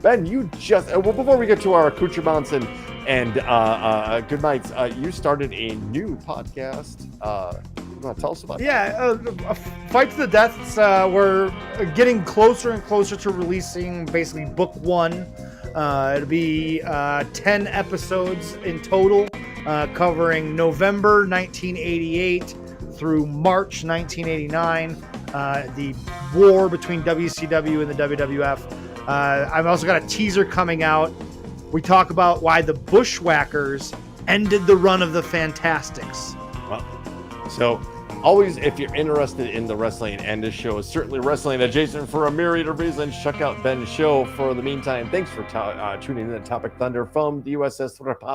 Ben, you just well before we get to our accoutrements and good nights, you started a new podcast. You want to tell us about that? Fight to the Deaths. We're getting closer and closer to releasing basically book one. It'll be 10 episodes in total, covering November 1988 through March 1989, the war between WCW and the WWF. I've also got a teaser coming out. We talk about why the Bushwhackers ended the run of the Fantastics. Well, so always, if you're interested in the wrestling and this show is certainly wrestling adjacent for a myriad of reasons, check out Ben's show. For the meantime, thanks for tuning in to Topic Thunder from the USS Pop.